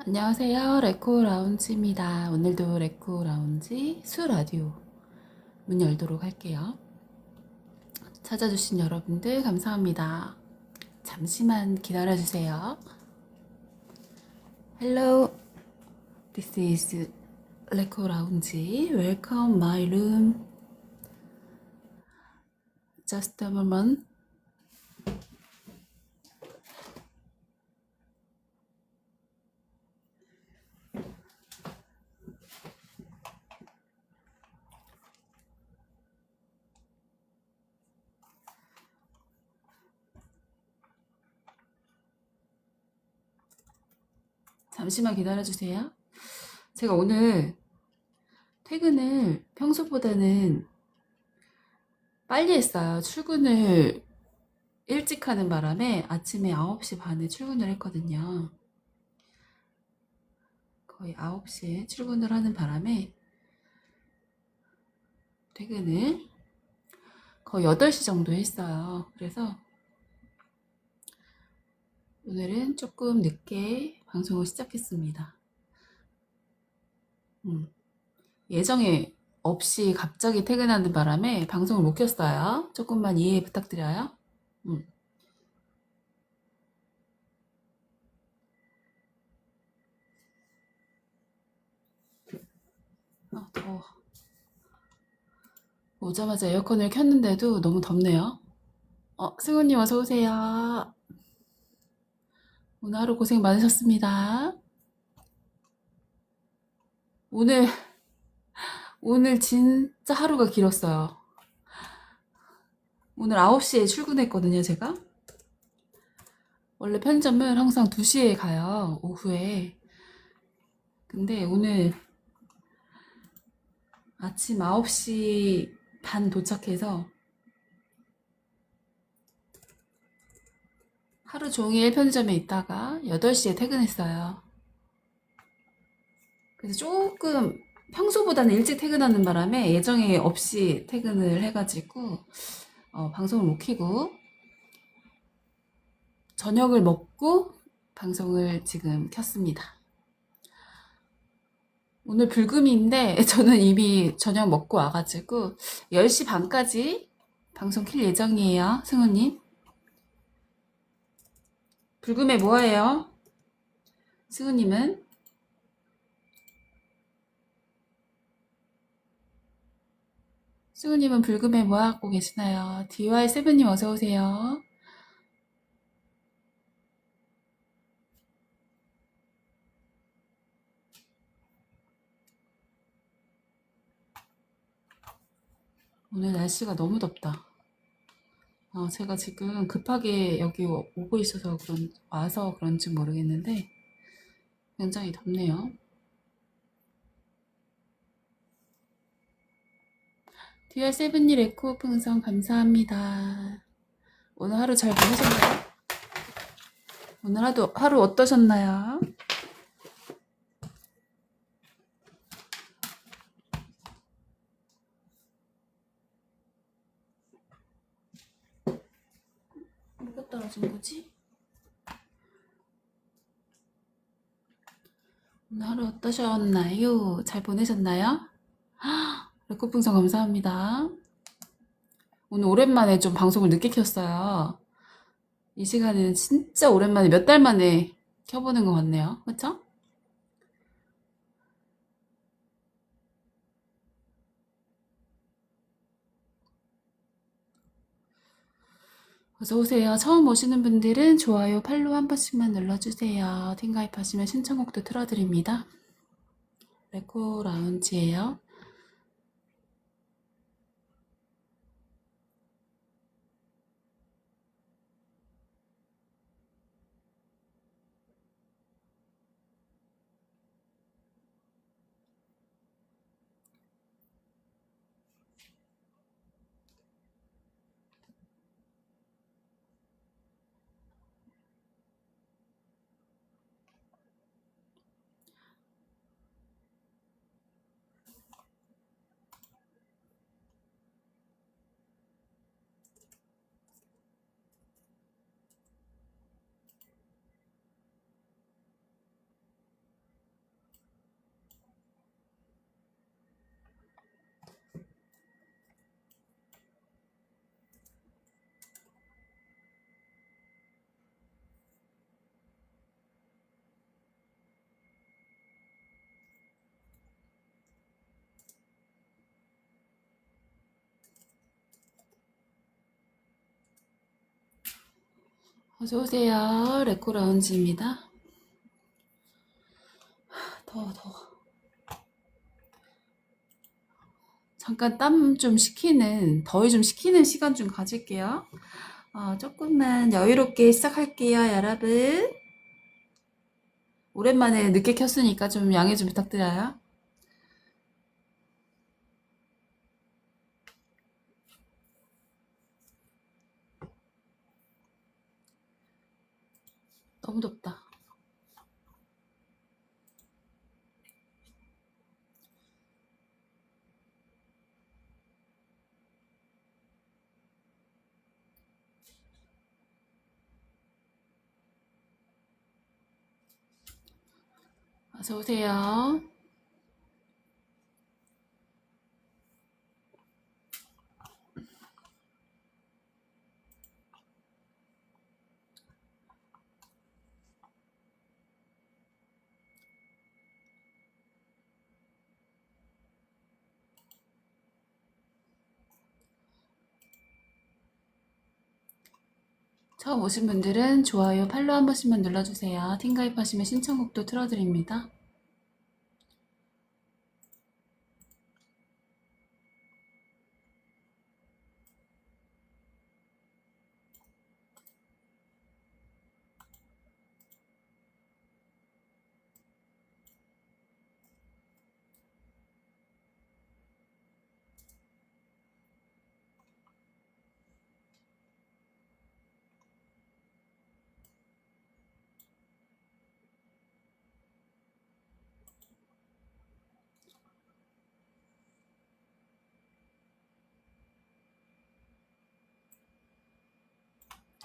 안녕하세요. 레코 라운지입니다. 오늘도 레코 라운지 수 라디오 문 열도록 할게요. 찾아주신 여러분들 감사합니다. 잠시만 기다려주세요. Hello, this is 레코 라운지. Welcome my room. Just a moment. 잠시만 기다려주세요. 제가 오늘 퇴근을 평소보다는 빨리 했어요. 출근을 일찍 하는 바람에 아침에 9시 반에 출근을 했거든요. 거의 9시에 출근을 하는 바람에 퇴근을 거의 8시 정도 했어요. 그래서 오늘은 조금 늦게 방송을 시작했습니다. 예정에 없이 갑자기 퇴근하는 바람에 방송을 못 켰어요. 조금만 이해 부탁드려요. 더워. 오자마자 에어컨을 켰는데도 너무 덥네요. 승우님 어서 오세요. 오늘 하루 고생 많으셨습니다. 오늘 진짜 하루가 길었어요. 오늘 9시에 출근했거든요, 제가. 원래 편의점을 항상 2시에 가요, 오후에. 근데 오늘 아침 9시 반 도착해서 하루 종일 편의점에 있다가 8시에 퇴근했어요. 그래서 조금 평소보다는 일찍 퇴근하는 바람에 예정에 없이 퇴근을 해가지고 방송을 못 켜고 저녁을 먹고 방송을 지금 켰습니다. 오늘 불금인데 저는 이미 저녁 먹고 와가지고 10시 반까지 방송 킬 예정이에요. 승우님. 불금에 뭐해요? 승우님은? 승우님은 불금에 뭐하고 계시나요? DY7님 어서오세요. 오늘 날씨가 너무 덥다. 제가 지금 급하게 여기 오고 있어서 와서 그런지 모르겠는데 굉장히 덥네요. DY7님 에코 풍선 감사합니다. 오늘 하루 잘 보내셨나요? 오늘 하루 어떠셨나요? 뭐가 떨어진 거지? 오늘 하루 어떠셨나요? 잘 보내셨나요? 레코풍선 감사합니다. 오늘 오랜만에 좀 방송을 늦게 켰어요. 이 시간에는 진짜 오랜만에 몇 달 만에 켜보는 것 같네요. 그쵸? 어서오세요. 처음 오시는 분들은 좋아요, 팔로우 한 번씩만 눌러주세요. 팀 가입하시면 신청곡도 틀어드립니다. 레코 라운지예요. 어서오세요. 레코라운지입니다. 더워. 잠깐 더위 좀 식히는 시간 좀 가질게요. 조금만 여유롭게 시작할게요, 여러분. 오랜만에 늦게 켰으니까 좀 양해 좀 부탁드려요. 너무 덥다. 어서오세요. 처음 오신 분들은 좋아요, 팔로우 한 번씩만 눌러주세요. 팀 가입하시면 신청곡도 틀어드립니다.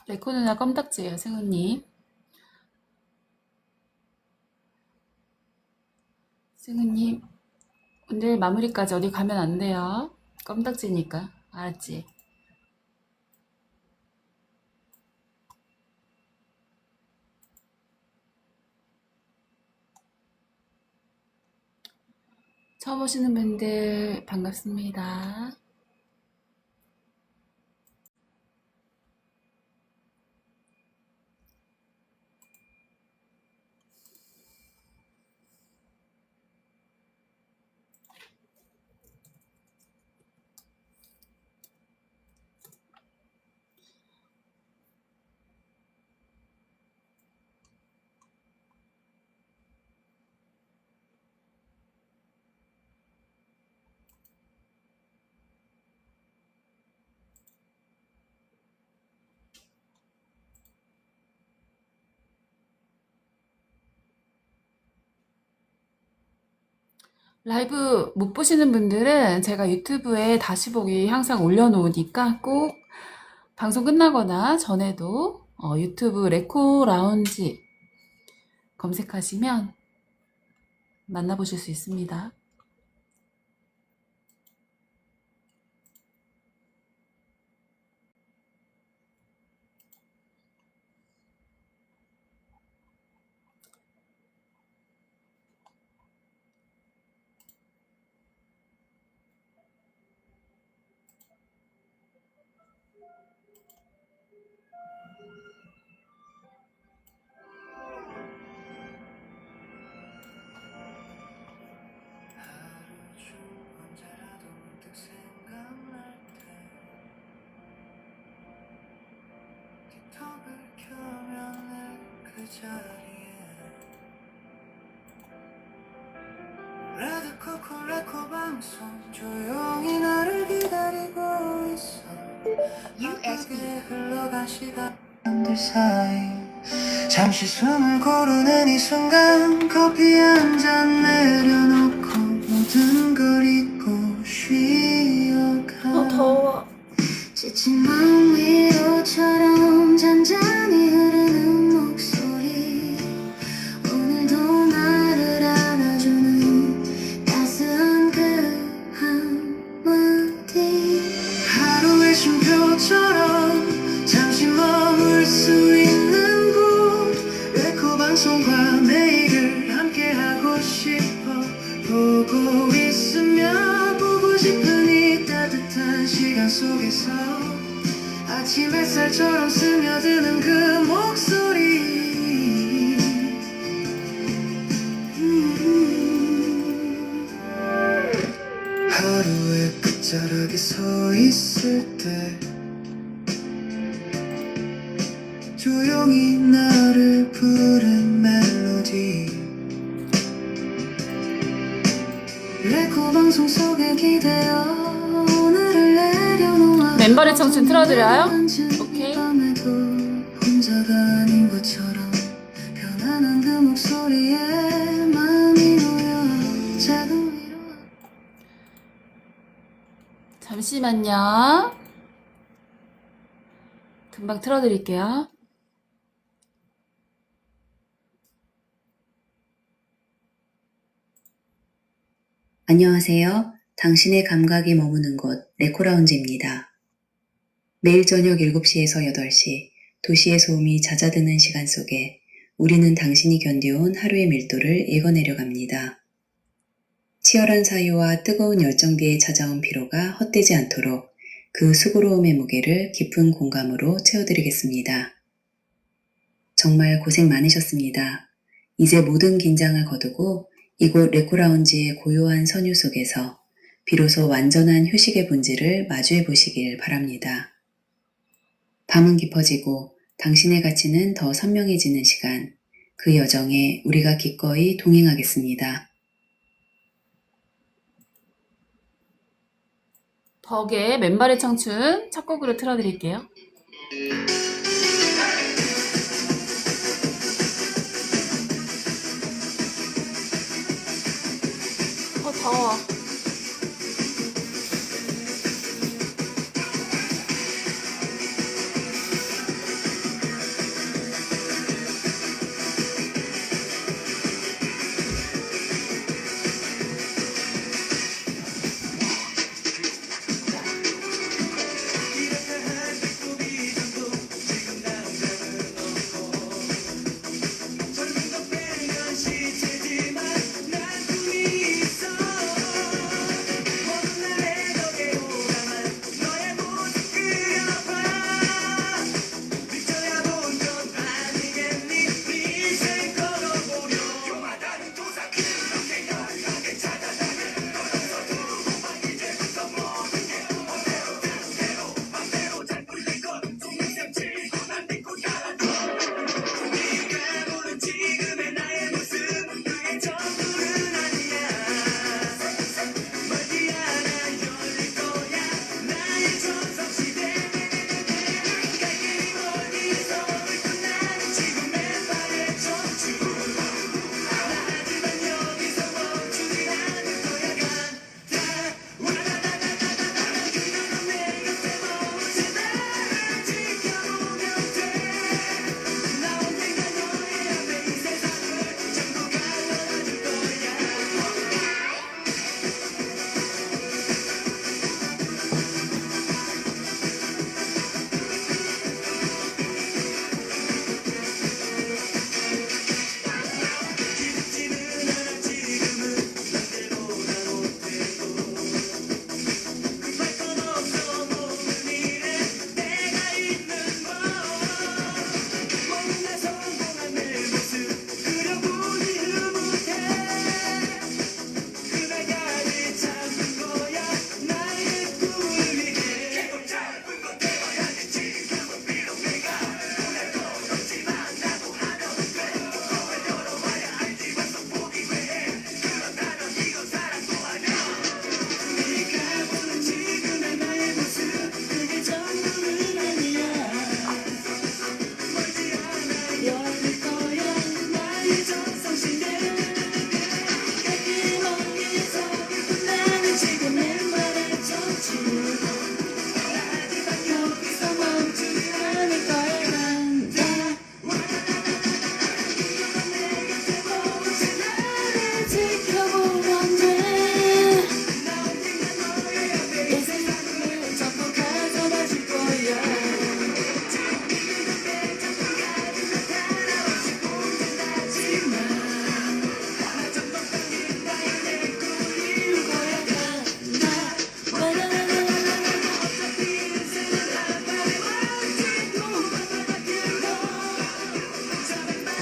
레코 누나 껌딱지예요, 승우님. 승우님, 오늘 마무리까지 어디 가면 안 돼요. 껌딱지니까. 알았지? 처음 오시는 분들 반갑습니다. 라이브 못 보시는 분들은 제가 유튜브에 다시 보기 항상 올려놓으니까 꼭 방송 끝나거나 전에도 유튜브 레코 라운지 검색하시면 만나보실 수 있습니다. 레드코코 방송 조용히 나를 기다리고 있어. 바쁘게 흘러간 시간들 사이 잠시 숨을 고르는 이 순간 커피 한 잔 내려놓고 모든 걸 잊고 쉬어가. 더워. 지친 마음 위로처럼 잔잔히 흐르는 목소리 오늘도 나를 안아주는 따스한 그 한마디 하루의 쉼표처럼 잠시 머물 수 있는 곳 레코 방송과 매일을 함께하고 싶어 보고 있으면 보고 싶은 이 따뜻한 시간 속에서 아침 햇살처럼 스며드는 그 목소리 하루의 끝자락에 서 있을 때 조용히 나를 부른 멜로디 레코 방송 속에 기대어 오늘을 내려놓아 맨발의 청춘 틀어드려요? 오케이. 밤에도 혼자가 아닌 것처럼 편안한 그 목소리에 마음이 놓여 작은 위로 잠시만요. 금방 틀어드릴게요. 안녕하세요. 당신의 감각이 머무는 곳 레코라운지입니다. 매일 저녁 7시에서 8시 도시의 소음이 잦아드는 시간 속에 우리는 당신이 견뎌온 하루의 밀도를 읽어내려 갑니다. 치열한 사유와 뜨거운 열정 뒤에 찾아온 피로가 헛되지 않도록 그 수고로움의 무게를 깊은 공감으로 채워드리겠습니다. 정말 고생 많으셨습니다. 이제 모든 긴장을 거두고 이곳 레코라운지의 고요한 선율 속에서 비로소 완전한 휴식의 본질을 마주해 보시길 바랍니다. 밤은 깊어지고 당신의 가치는 더 선명해지는 시간, 그 여정에 우리가 기꺼이 동행하겠습니다. 덕의 맨발의 청춘 첫 곡으로 틀어드릴게요. 더워.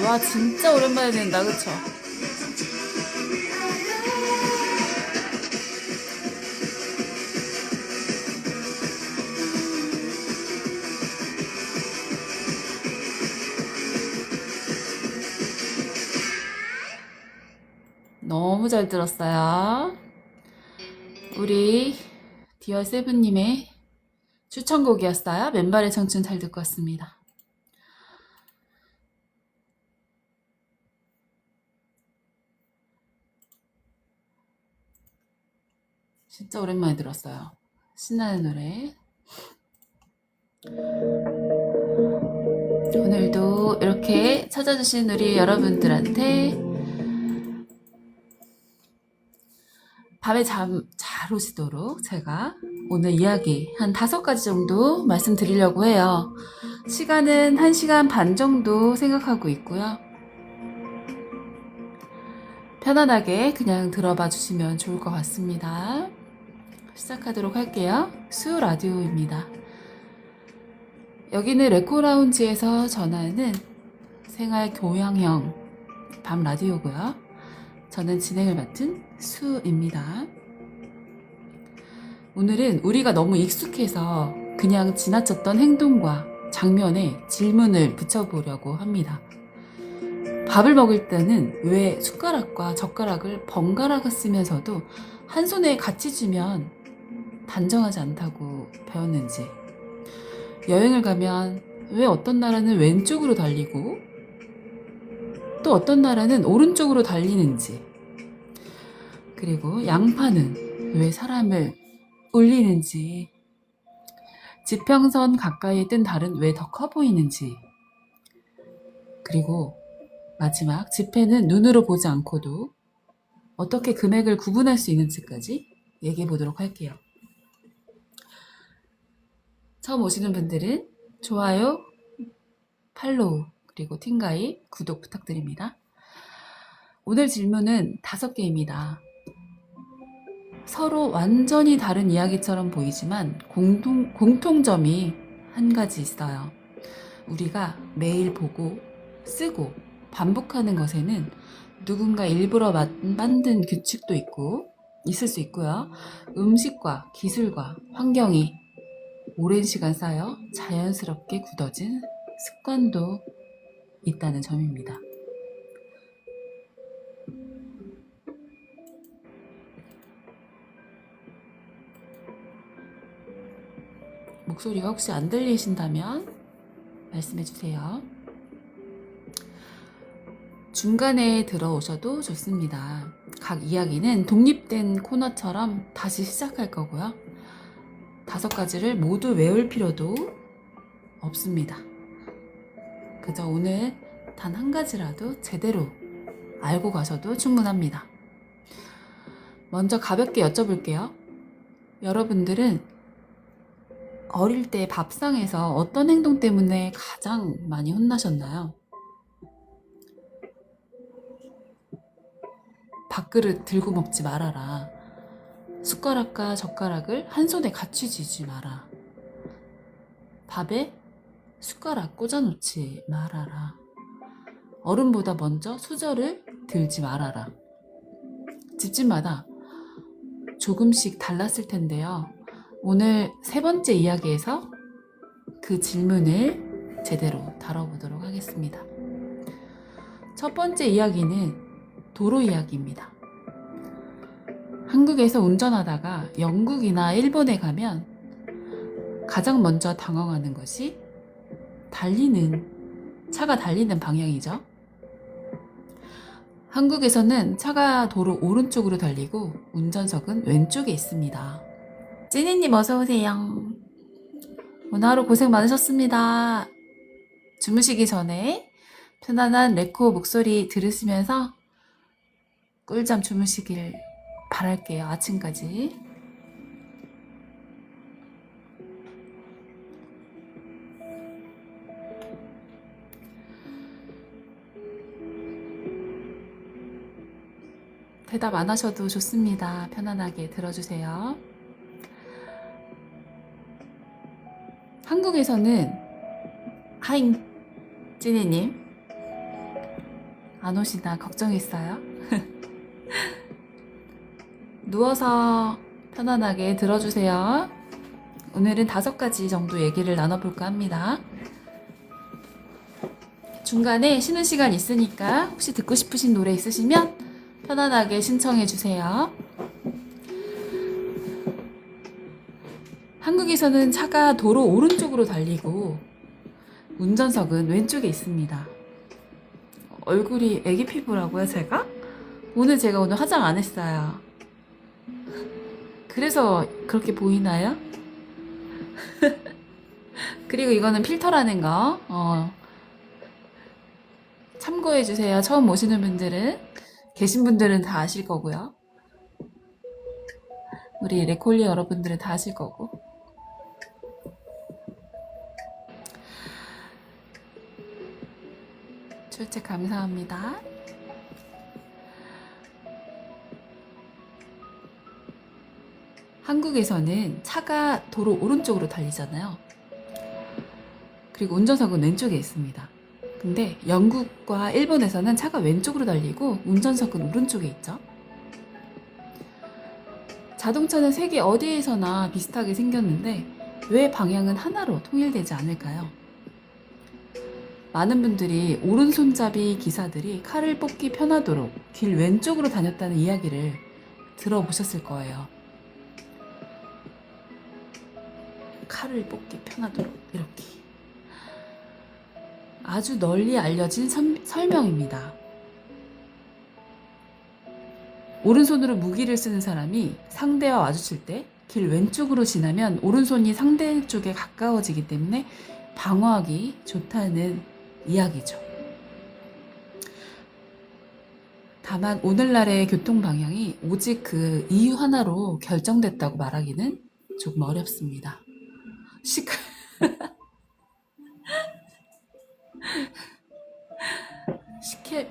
와, 진짜 오랜만에 듣는다, 그쵸? 너무 잘 들었어요. 우리 디얼세븐님의 추천곡이었어요. 맨발의 청춘 잘 듣고 왔습니다. 진짜 오랜만에 들었어요. 신나는 노래. 오늘도 이렇게 찾아주신 우리 여러분들한테 밤에 잠 잘 오시도록 제가 오늘 이야기 한 5가지 정도 말씀드리려고 해요. 시간은 1시간 반 정도 생각하고 있고요. 편안하게 그냥 들어봐 주시면 좋을 것 같습니다. 시작하도록 할게요. 수 라디오입니다. 여기는 레코라운지에서 전하는 생활 교양형 밤 라디오고요. 저는 진행을 맡은 수입니다. 오늘은 우리가 너무 익숙해서 그냥 지나쳤던 행동과 장면에 질문을 붙여보려고 합니다. 밥을 먹을 때는 왜 숟가락과 젓가락을 번갈아가 쓰면서도 한 손에 같이 쥐면 단정하지 않다고 배웠는지, 여행을 가면 왜 어떤 나라는 왼쪽으로 달리고 또 어떤 나라는 오른쪽으로 달리는지, 그리고 양파는 왜 사람을 울리는지, 지평선 가까이에 뜬 달은 왜 더 커 보이는지, 그리고 마지막 지폐는 눈으로 보지 않고도 어떻게 금액을 구분할 수 있는지까지 얘기해 보도록 할게요. 처음 오시는 분들은 좋아요, 팔로우, 그리고 팀가입, 구독 부탁드립니다. 오늘 질문은 5개입니다. 서로 완전히 다른 이야기처럼 보이지만 공통점이 한 가지 있어요. 우리가 매일 보고 쓰고 반복하는 것에는 누군가 일부러 만든 규칙도 있을 수 있고요. 음식과 기술과 환경이 오랜 시간 쌓여 자연스럽게 굳어진 습관도 있다는 점입니다. 목소리가 혹시 안 들리신다면 말씀해 주세요. 중간에 들어오셔도 좋습니다. 각 이야기는 독립된 코너처럼 다시 시작할 거고요. 5가지를 모두 외울 필요도 없습니다. 그저 오늘 단 한 가지라도 제대로 알고 가셔도 충분합니다. 먼저 가볍게 여쭤볼게요. 여러분들은 어릴 때 밥상에서 어떤 행동 때문에 가장 많이 혼나셨나요? 밥그릇 들고 먹지 말아라. 숟가락과 젓가락을 한 손에 같이 쥐지 마라. 밥에 숟가락 꽂아놓지 말아라. 어른보다 먼저 수저를 들지 말아라. 집집마다 조금씩 달랐을 텐데요. 오늘 3번째 이야기에서 그 질문을 제대로 다뤄보도록 하겠습니다. 첫 번째 이야기는 도로 이야기입니다. 한국에서 운전하다가 영국이나 일본에 가면 가장 먼저 당황하는 것이 차가 달리는 방향이죠. 한국에서는 차가 도로 오른쪽으로 달리고 운전석은 왼쪽에 있습니다. 찐이님 어서오세요. 오늘 하루 고생 많으셨습니다. 주무시기 전에 편안한 레코 목소리 들으시면서 꿀잠 주무시길 바랄게요. 아침까지. 대답 안 하셔도 좋습니다. 편안하게 들어주세요. 한국에서는 하잉 찐이님 안 오시나 걱정했어요. 누워서 편안하게 들어주세요. 오늘은 5가지 정도 얘기를 나눠볼까 합니다. 중간에 쉬는 시간 있으니까 혹시 듣고 싶으신 노래 있으시면 편안하게 신청해 주세요. 한국에서는 차가 도로 오른쪽으로 달리고 운전석은 왼쪽에 있습니다. 얼굴이 애기 피부라고요, 제가? 제가 오늘 화장 안 했어요. 그래서 그렇게 보이나요? 그리고 이거는 필터라는 거 참고해주세요. 처음 오시는 분들은, 계신 분들은 다 아실 거고요. 우리 레콜리 여러분들은 다 아실 거고. 출첵 감사합니다. 한국에서는 차가 도로 오른쪽으로 달리잖아요. 그리고 운전석은 왼쪽에 있습니다. 근데 영국과 일본에서는 차가 왼쪽으로 달리고 운전석은 오른쪽에 있죠. 자동차는 세계 어디에서나 비슷하게 생겼는데 왜 방향은 하나로 통일되지 않을까요? 많은 분들이 오른손잡이 기사들이 칼을 뽑기 편하도록 길 왼쪽으로 다녔다는 이야기를 들어보셨을 거예요. 칼을 뽑기 편하도록 이렇게. 아주 널리 알려진 설명입니다. 오른손으로 무기를 쓰는 사람이 상대와 마주칠 때 길 왼쪽으로 지나면 오른손이 상대 쪽에 가까워지기 때문에 방어하기 좋다는 이야기죠. 다만 오늘날의 교통 방향이 오직 그 이유 하나로 결정됐다고 말하기는 조금 어렵습니다.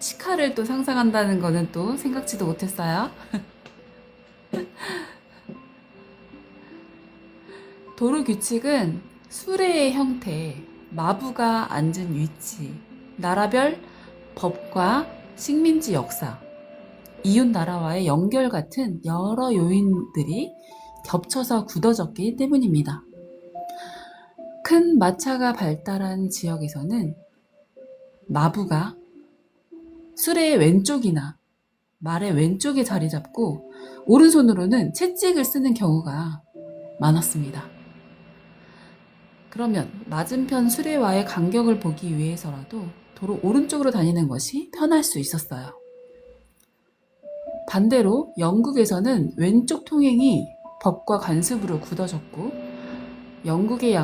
시카를 또 상상한다는 거는 또 생각지도 못했어요. 도로 규칙은 수레의 형태, 마부가 앉은 위치, 나라별 법과 식민지 역사, 이웃 나라와의 연결 같은 여러 요인들이 겹쳐서 굳어졌기 때문입니다. 큰 마차가 발달한 지역에서는 마부가 수레의 왼쪽이나 말의 왼쪽에 자리 잡고 오른손으로는 채찍을 쓰는 경우가 많았습니다. 그러면 맞은편 수레와의 간격을 보기 위해서라도 도로 오른쪽으로 다니는 것이 편할 수 있었어요. 반대로 영국에서는 왼쪽 통행이 법과 관습으로 굳어졌고 영국의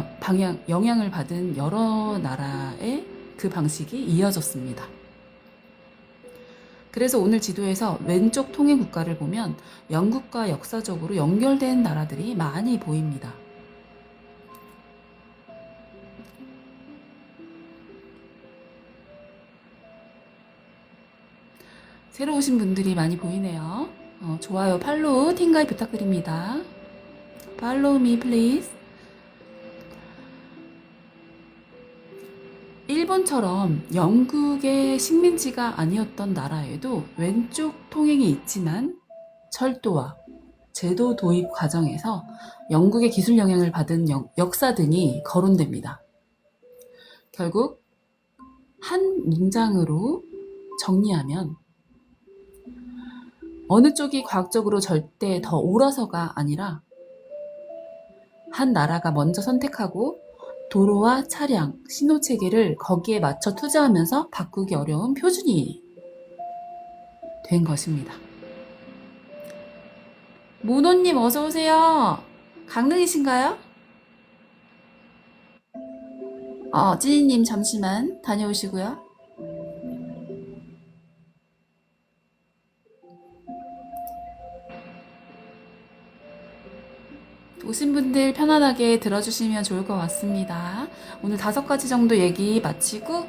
영향을 받은 여러 나라의 그 방식이 이어졌습니다. 그래서 오늘 지도에서 왼쪽 통행 국가를 보면 영국과 역사적으로 연결된 나라들이 많이 보입니다. 새로 오신 분들이 많이 보이네요. 좋아요, 팔로우, 팅가이 부탁드립니다. Follow me please. 일본처럼 영국의 식민지가 아니었던 나라에도 왼쪽 통행이 있지만 철도와 제도 도입 과정에서 영국의 기술 영향을 받은 역사 등이 거론됩니다. 결국 한 문장으로 정리하면 어느 쪽이 과학적으로 절대 더 옳아서가 아니라 한 나라가 먼저 선택하고 도로와 차량, 신호체계를 거기에 맞춰 투자하면서 바꾸기 어려운 표준이 된 것입니다. 모노님 어서오세요. 강릉이신가요? 찌니님 잠시만 다녀오시고요. 오신 분들 편안하게 들어주시면 좋을 것 같습니다. 오늘 5가지 정도 얘기 마치고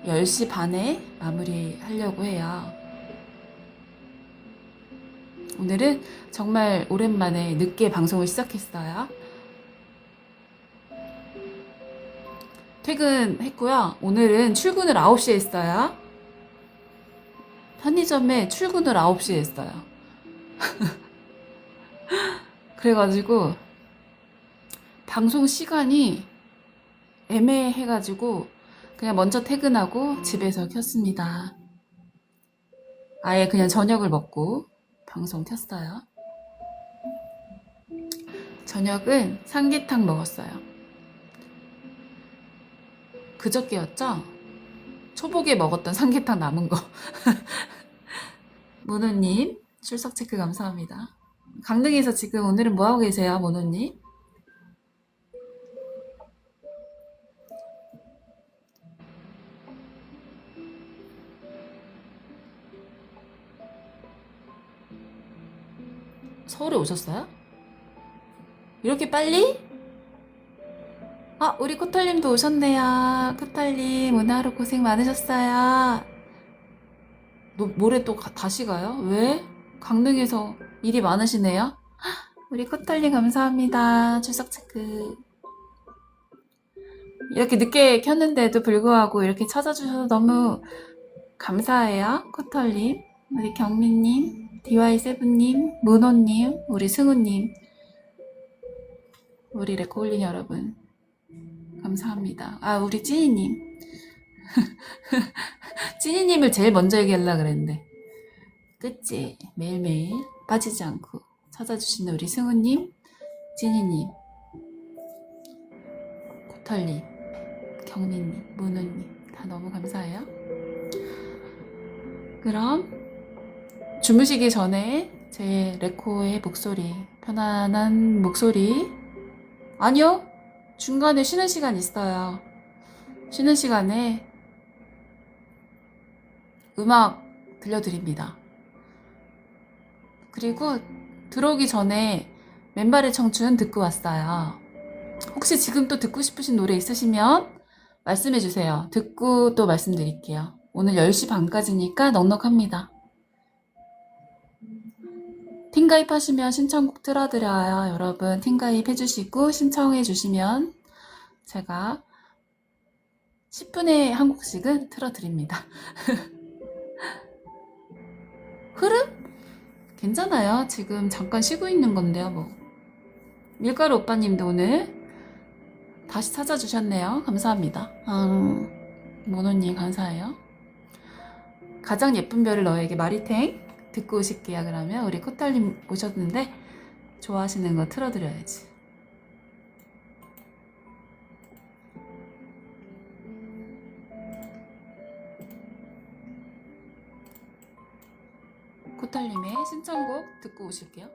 10시 반에 마무리하려고 해요. 오늘은 정말 오랜만에 늦게 방송을 시작했어요. 퇴근했고요. 오늘은 출근을 9시에 했어요. 편의점에 출근을 9시에 했어요. 그래가지고 방송 시간이 애매해가지고 그냥 먼저 퇴근하고 집에서 켰습니다. 아예 그냥 저녁을 먹고 방송 켰어요. 저녁은 삼계탕 먹었어요. 그저께였죠? 초복에 먹었던 삼계탕 남은 거. 모노님 출석 체크 감사합니다. 강릉에서 지금 오늘은 뭐하고 계세요, 모노님? 서울에 오셨어요? 이렇게 빨리? 아, 우리 코털님도 오셨네요. 코털님, 오늘 하루 고생 많으셨어요. 모레 또 다시 가요? 왜? 강릉에서 일이 많으시네요? 우리 코털님 감사합니다. 출석 체크. 이렇게 늦게 켰는데도 불구하고 이렇게 찾아주셔서 너무 감사해요. 코털님, 우리 경민님, DY7님, 문호님, 우리 승우님, 우리 레코올린 여러분 감사합니다. 아, 우리 찐이님. 찐이님을 제일 먼저 얘기하려고 그랬는데 그치? 매일매일 빠지지 않고 찾아주시는 우리 승우님, 찐이님, 코털님, 경민님, 문우님 다 너무 감사해요. 그럼 주무시기 전에 제 레코의 목소리, 편안한 목소리, 아니요, 중간에 쉬는 시간 있어요. 쉬는 시간에 음악 들려드립니다. 그리고 들어오기 전에 맨발의 청춘 듣고 왔어요. 혹시 지금 또 듣고 싶으신 노래 있으시면 말씀해주세요. 듣고 또 말씀드릴게요. 오늘 10시 반까지니까 넉넉합니다. 팀가입 하시면 신청곡 틀어드려요. 여러분 팀가입 해주시고 신청해 주시면 제가 10분에 한 곡씩은 틀어드립니다. 흐름? 괜찮아요. 지금 잠깐 쉬고 있는 건데요. 뭐 밀가루 오빠님도 오늘 다시 찾아주셨네요. 감사합니다. 모노님 감사해요. 가장 예쁜 별을 너에게 마리탱 듣고 오실게요. 그러면 우리 코탈님 오셨는데 좋아하시는 거 틀어드려야지. 코탈님의 신청곡 듣고 오실게요.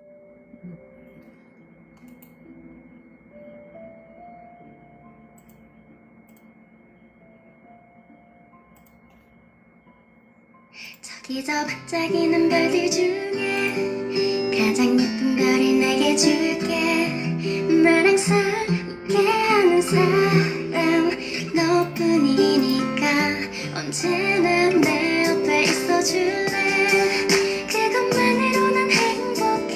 저기 저 반짝이는 별들 중에 가장 예쁜 별이 내게 줄게. 날 항상 웃게 하는 사람 너뿐이니까 언제나 내 옆에 있어줄래. 그것만으로 난 행복해.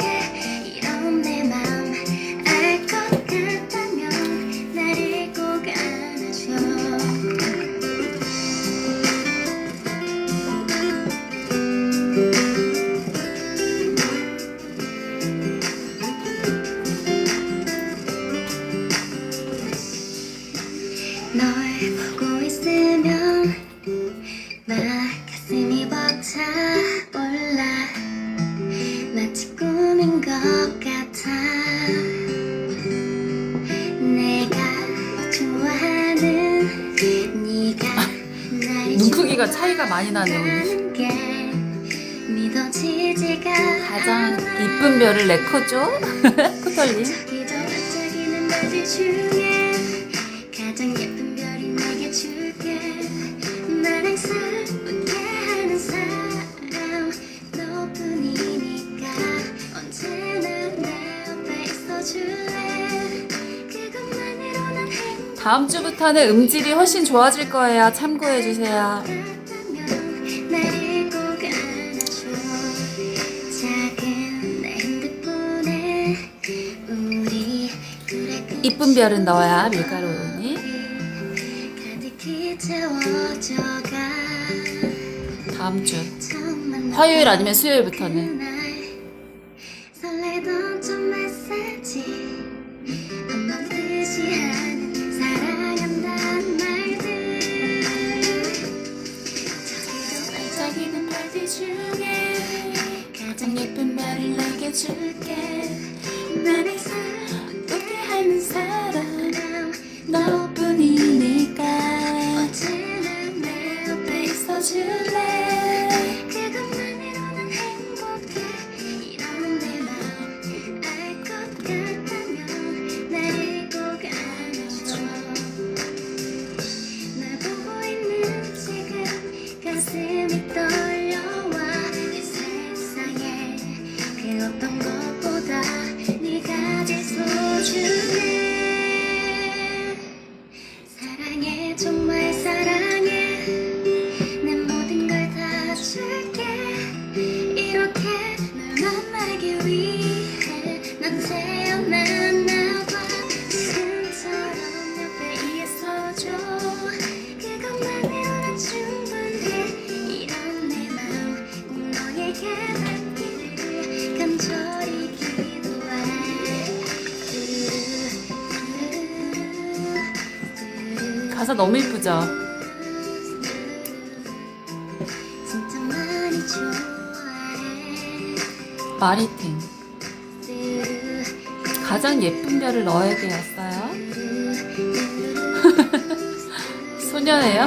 이런 내 맘 알 것 같다면 나를 꼭 안아줘. 널 보고 있으면 나 가슴이 벅차 올라. 마치 꿈인 것 같아. 내가 좋아하는 네가 날 눈 크기가 차이가 많이 나네요. 오늘. 좋아하는 게 믿어지지가 가장 않아. 이쁜 별을 레코죠? 코털님. 저기 저 반짝이는 별들 중에 가장 예쁜 별이 내게 줄게. 날 항상 웃게 하는 사람 너뿐이니까 언제나 내 옆에 있어줄래. 그것만으로 난 행복해. 다음 주부터는 음질이 훨씬 좋아질 거예요. 참고해주세요. 나를 꼭 안아줘. 작은 내 핸드폰에 우리 그래 이쁜 별은 너야, 밀가루니. 가득히 채워져가. 다음 주. 처음 화요일 아니면 수요일부터는. 설레던 첫 메시지 번번듯이 하는 사랑한다는 말들 반짝이는 별들 중에 가장 예쁜 별을 내게 줄게. 나를 웃게 하는 사람 너뿐이니까 언제나 내 옆에 있어줄래. 그것만으로는 행복해. 이런 내 마음 알 것 같다면 나를 꼭 안아줘. 날 보고 있는 지금 가슴이 떨려와. 이 세상에 그 어떤 것보다 네가 제일 소중해. 사랑해 정말 사랑해. 내 모든 걸 다 줄게. 이렇게 널 만나기 위해 난 태어났나 봐. 지금처럼 옆에 있어줘. 그것만으로는 충분해. 이런 내 마음 꼭 너에게 닿기를 간절히 기도해. 가사 너무 이쁘죠? 진짜 많이 좋아해. 마리팅. 가장 예쁜 별을 너에게였어요. 소녀예요?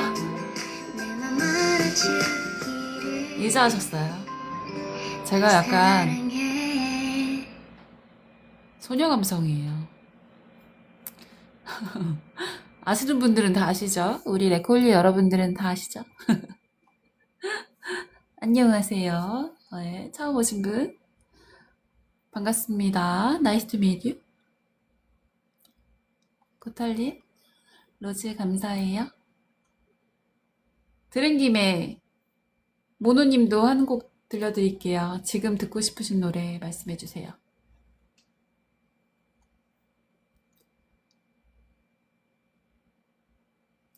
내맘 알아주기를 이제 하셨어요. 제가 약간 사랑해. 소녀 감성이에요. 아시는 분들은 다 아시죠? 우리 레콜리 여러분들은 다 아시죠? 안녕하세요. 네, 처음 오신 분 반갑습니다. 나이스 투 미트 유. 코탈님 로즈 감사해요. 들은 김에 모노님도 한 곡 들려드릴게요. 지금 듣고 싶으신 노래 말씀해주세요.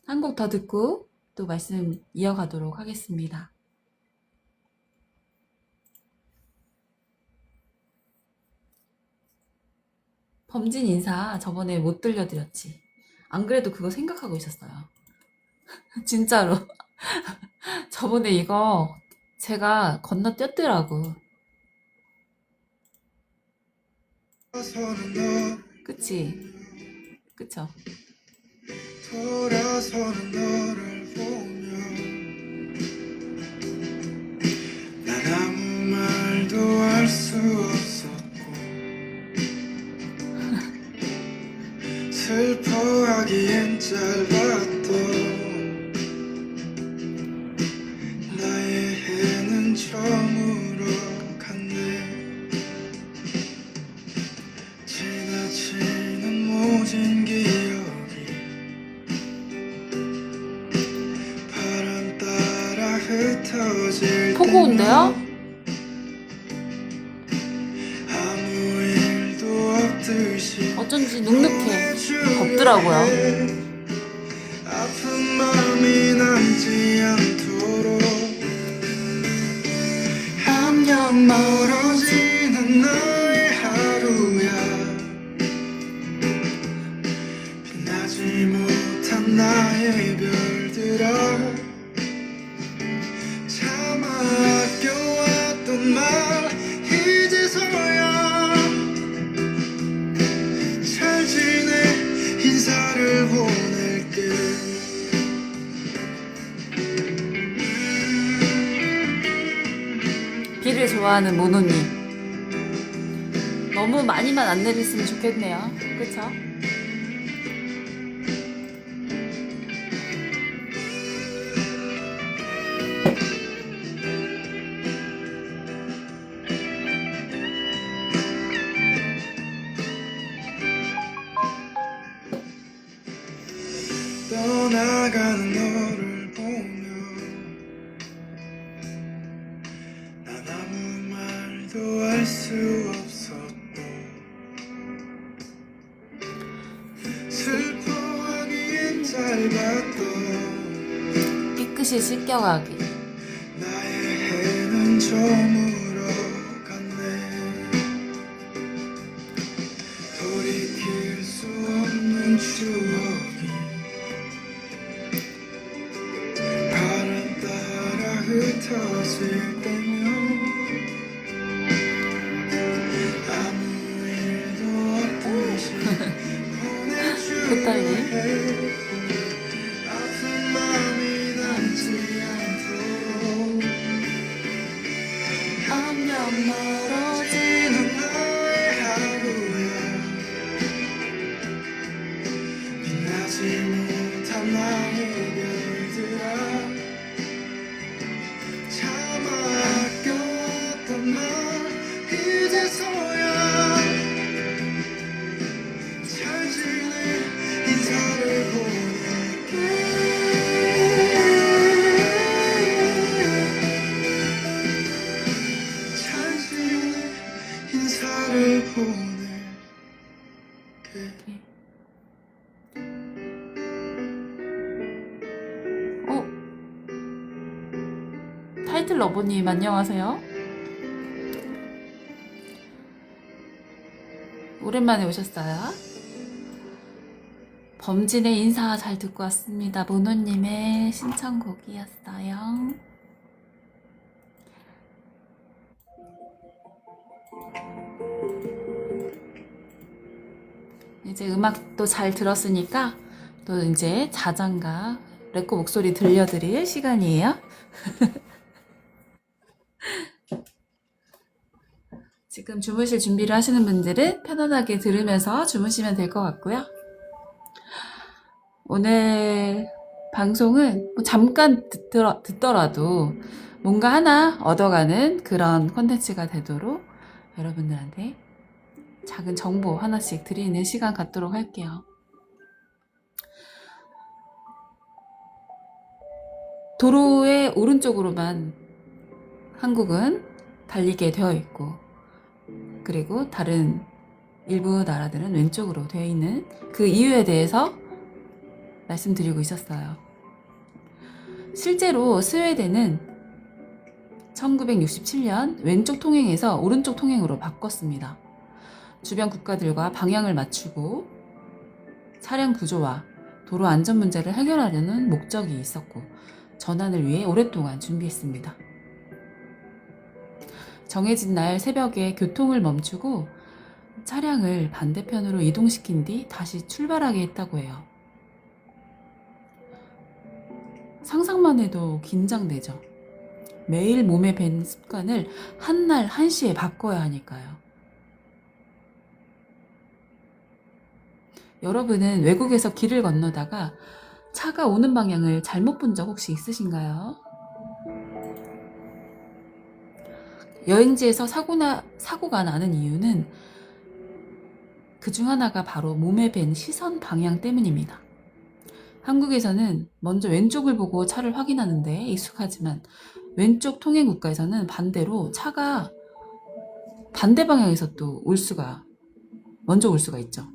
한 곡 더 듣고 또 말씀 이어가도록 하겠습니다. 범진 인사 저번에 못 들려드렸지. 안 그래도 그거 생각하고 있었어요. 진짜로. 저번에 이거 제가 건너뛰었더라고. 그치? 그쵸? 돌아서는 너를 보며 난 아무 말도 할 수 없었고 슬퍼하기엔 짧았던 나의 해는 처음으로 갔네. 지나치는 모든 기억이 바람 따라 흩어질 폭우인데요? 아무 일도 없듯이 어쩐지 눅눅해. 덥더라고요. 아픈 마음이 남지 않도록 함량 멀어지는 나의 하루야. 빛나지 못한 나의 별들아 참아 아껴왔던 말 이제서야 잘 지내 인사를 보낼게. 비를 좋아하는 모노님. 너무 많이만 안 내렸으면 좋겠네요. 그쵸? 떠나가는 너를 보며 난 아무 말도 할 수 없었고 슬퍼하기엔 짧았던 깨끗이 씻겨가기. 나의 해는 저물어 갔네. 돌이킬 수 없는 추억이 바람 따라 흩어질 때면 아무 일도 없듯이 보내줄래. 아픈 마음이 남지 않도록 암만 멀어지는 나의 하루야. 빛나지 못한 나의 별들아, 참아 아꼈던 말 이제서야 잘 지내 인사를 보낼게. 잘 지내 인사를 보낼게. 어? 타이틀 러버님 안녕하세요. 오랜만에 오셨어요. 범진의 인사 잘 듣고 왔습니다. 모노님의 신청곡이었어요. 이제 음악도 잘 들었으니까 또 이제 자장가 레코 목소리 들려드릴 시간이에요. 지금 주무실 준비를 하시는 분들은 편안하게 들으면서 주무시면 될 것 같고요. 오늘 방송은 뭐 잠깐 듣더라도 뭔가 하나 얻어가는 그런 콘텐츠가 되도록 여러분들한테 작은 정보 하나씩 드리는 시간 갖도록 할게요. 도로의 오른쪽으로만 한국은 달리게 되어 있고, 그리고 다른 일부 나라들은 왼쪽으로 되어 있는 그 이유에 대해서 말씀드리고 있었어요. 실제로 스웨덴은 1967년 왼쪽 통행에서 오른쪽 통행으로 바꿨습니다. 주변 국가들과 방향을 맞추고 차량 구조와 도로 안전 문제를 해결하려는 목적이 있었고, 전환을 위해 오랫동안 준비했습니다. 정해진 날 새벽에 교통을 멈추고 차량을 반대편으로 이동시킨 뒤 다시 출발하게 했다고 해요. 상상만 해도 긴장되죠. 매일 몸에 밴 습관을 한날 한시에 바꿔야 하니까요. 여러분은 외국에서 길을 건너다가 차가 오는 방향을 잘못 본 적 혹시 있으신가요? 여행지에서 사고가 나는 이유는 그중 하나가 바로 몸에 밴 시선 방향 때문입니다. 한국에서는 먼저 왼쪽을 보고 차를 확인하는데 익숙하지만 왼쪽 통행 국가에서는 반대로 차가 반대 방향에서 또 먼저 올 수가 있죠.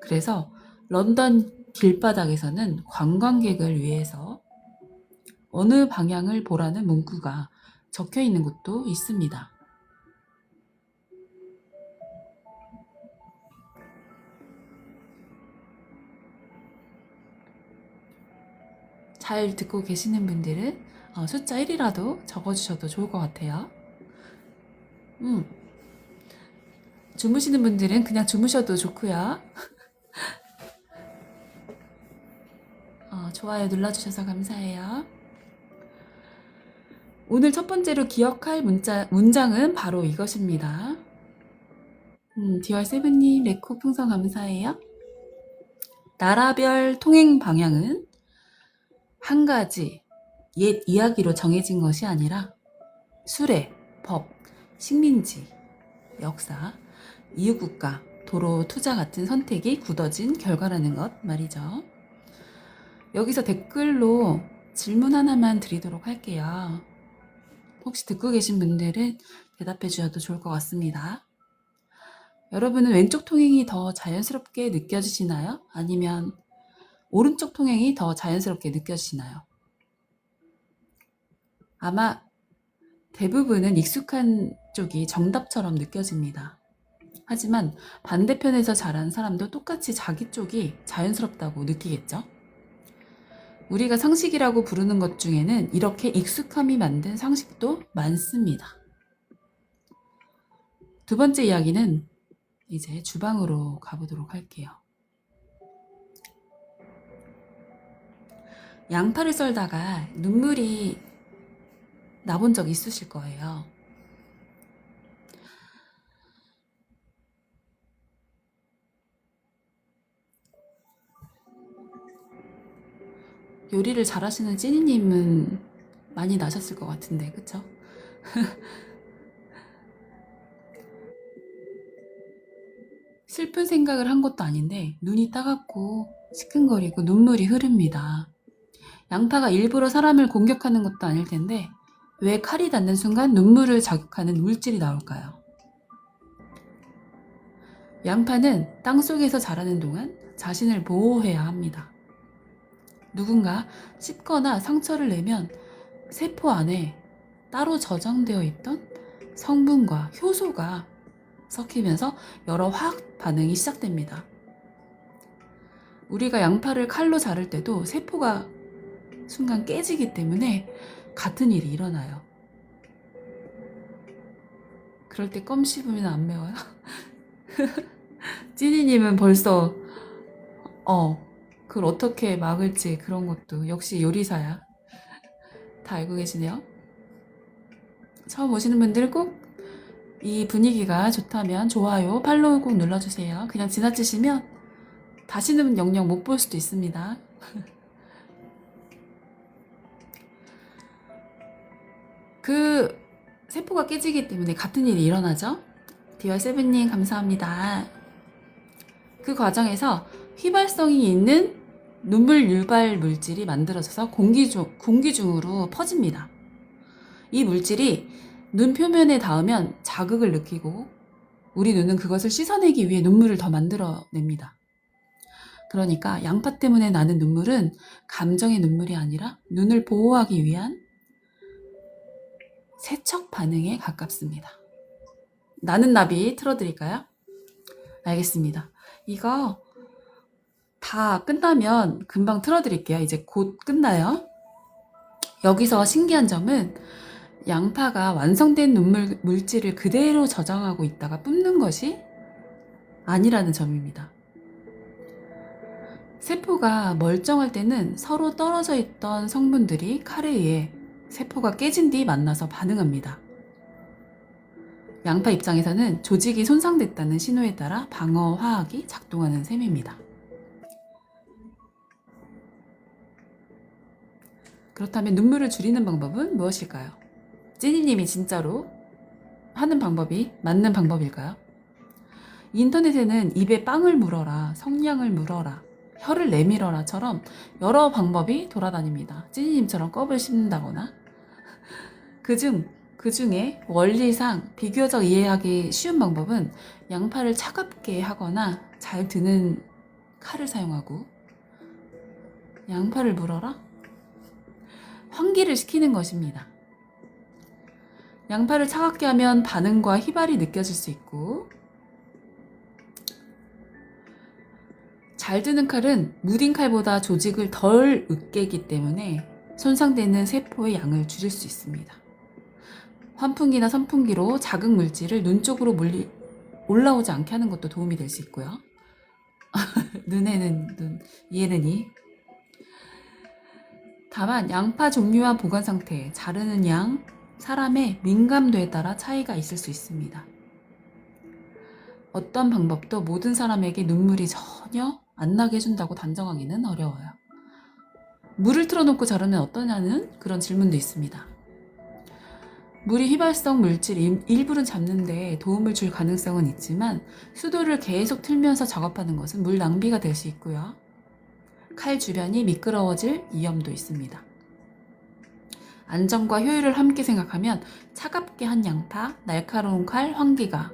그래서 런던 길바닥에서는 관광객을 위해서 어느 방향을 보라는 문구가 적혀 있는 곳도 있습니다. 잘 듣고 계시는 분들은 숫자 1이라도 적어주셔도 좋을 것 같아요. 주무시는 분들은 그냥 주무셔도 좋고요. 좋아요 눌러주셔서 감사해요. 오늘 첫 번째로 기억할 문장은 바로 이것입니다. 디얼세븐님 레코 풍선 감사해요. 나라별 통행 방향은 한 가지 옛 이야기로 정해진 것이 아니라 수레, 법, 식민지, 역사, 이웃국가, 도로, 투자 같은 선택이 굳어진 결과라는 것 말이죠. 여기서 댓글로 질문 하나만 드리도록 할게요. 혹시 듣고 계신 분들은 대답해 주셔도 좋을 것 같습니다. 여러분은 왼쪽 통행이 더 자연스럽게 느껴지시나요? 아니면 오른쪽 통행이 더 자연스럽게 느껴지시나요? 아마 대부분은 익숙한 쪽이 정답처럼 느껴집니다. 하지만 반대편에서 자란 사람도 똑같이 자기 쪽이 자연스럽다고 느끼겠죠? 우리가 상식이라고 부르는 것 중에는 이렇게 익숙함이 만든 상식도 많습니다. 두 번째 이야기는 이제 주방으로 가보도록 할게요. 양파를 썰다가 눈물이 나본 적 있으실 거예요. 요리를 잘하시는 찐이님은 많이 나셨을 것 같은데, 그쵸? 슬픈 생각을 한 것도 아닌데 눈이 따갑고 시큰거리고 눈물이 흐릅니다. 양파가 일부러 사람을 공격하는 것도 아닐 텐데 왜 칼이 닿는 순간 눈물을 자극하는 물질이 나올까요? 양파는 땅속에서 자라는 동안 자신을 보호해야 합니다. 누군가 씹거나 상처를 내면 세포 안에 따로 저장되어 있던 성분과 효소가 섞이면서 여러 화학 반응이 시작됩니다. 우리가 양파를 칼로 자를 때도 세포가 순간 깨지기 때문에 같은 일이 일어나요. 그럴 때 껌 씹으면 안 매워요? 찐이님은 벌써 그걸 어떻게 막을지 그런 것도 역시 요리사야. 다 알고 계시네요. 처음 오시는 분들 꼭 이 분위기가 좋다면 좋아요, 팔로우 꼭 눌러주세요. 그냥 지나치시면 다시는 영영 못 볼 수도 있습니다. 그 세포가 깨지기 때문에 같은 일이 일어나죠. 디얼7님 감사합니다. 그 과정에서 휘발성이 있는 눈물 유발 물질이 만들어져서 공기 중으로 퍼집니다. 이 물질이 눈 표면에 닿으면 자극을 느끼고 우리 눈은 그것을 씻어내기 위해 눈물을 더 만들어냅니다. 그러니까 양파 때문에 나는 눈물은 감정의 눈물이 아니라 눈을 보호하기 위한 세척 반응에 가깝습니다. 나는 나비 틀어드릴까요? 알겠습니다. 이거 다 끝나면 금방 틀어드릴게요. 이제 곧 끝나요. 여기서 신기한 점은 양파가 완성된 눈물 물질을 그대로 저장하고 있다가 뿜는 것이 아니라는 점입니다. 세포가 멀쩡할 때는 서로 떨어져 있던 성분들이 칼에 의해 세포가 깨진 뒤 만나서 반응합니다. 양파 입장에서는 조직이 손상됐다는 신호에 따라 방어 화학이 작동하는 셈입니다. 그렇다면 눈물을 줄이는 방법은 무엇일까요? 찐이님이 진짜로 하는 방법이 맞는 방법일까요? 인터넷에는 입에 빵을 물어라, 성냥을 물어라, 혀를 내밀어라처럼 여러 방법이 돌아다닙니다. 찐이님처럼 껍을 씹는다거나. 그중에 원리상 비교적 이해하기 쉬운 방법은 양파를 차갑게 하거나 잘 드는 칼을 사용하고 양파를 물어라? 환기를 시키는 것입니다. 양파를 차갑게 하면 반응과 휘발이 느껴질 수 있고 잘 드는 칼은 무딘 칼보다 조직을 덜 으깨기 때문에 손상되는 세포의 양을 줄일 수 있습니다. 환풍기나 선풍기로 자극 물질을 눈 쪽으로 올라오지 않게 하는 것도 도움이 될 수 있고요. 눈에는 눈, 이에는 이. 다만 양파 종류와 보관 상태, 자르는 양, 사람의 민감도에 따라 차이가 있을 수 있습니다. 어떤 방법도 모든 사람에게 눈물이 전혀 안 나게 해준다고 단정하기는 어려워요. 물을 틀어놓고 자르면 어떠냐는 그런 질문도 있습니다. 물이 휘발성 물질 일부는 잡는데 도움을 줄 가능성은 있지만 수도를 계속 틀면서 작업하는 것은 물 낭비가 될 수 있고요. 칼 주변이 미끄러워질 위험도 있습니다. 안전과 효율을 함께 생각하면 차갑게 한 양파, 날카로운 칼, 환기가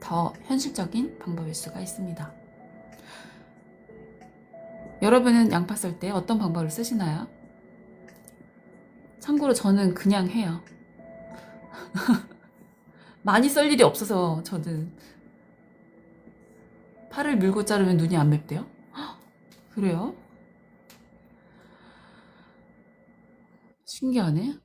더 현실적인 방법일 수가 있습니다. 여러분은 양파 썰 때 어떤 방법을 쓰시나요? 참고로 저는 그냥 해요. 많이 썰 일이 없어서 저는 팔을 물고 자르면 눈이 안 맵대요? 헉, 그래요? 신기하네.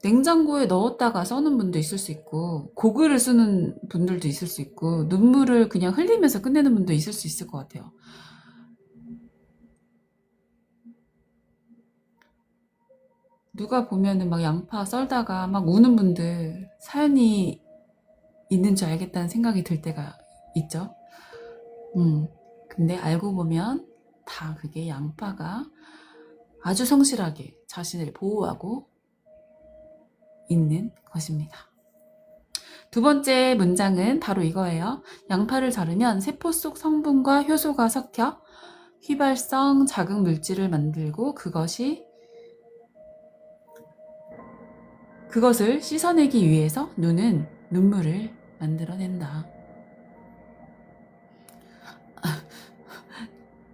냉장고에 넣었다가 써는 분도 있을 수 있고 고글을 쓰는 분들도 있을 수 있고 눈물을 그냥 흘리면서 끝내는 분도 있을 수 있을 것 같아요. 누가 보면은 막 양파 썰다가 막 우는 분들 사연이 있는 줄 알겠다는 생각이 들 때가 있죠. 근데 알고 보면 다 그게 양파가 아주 성실하게 자신을 보호하고 있는 것입니다. 두 번째 문장은 바로 이거예요. 양파를 자르면 세포 속 성분과 효소가 섞여 휘발성 자극 물질을 만들고 그것을 씻어내기 위해서 눈은 눈물을 만들어낸다.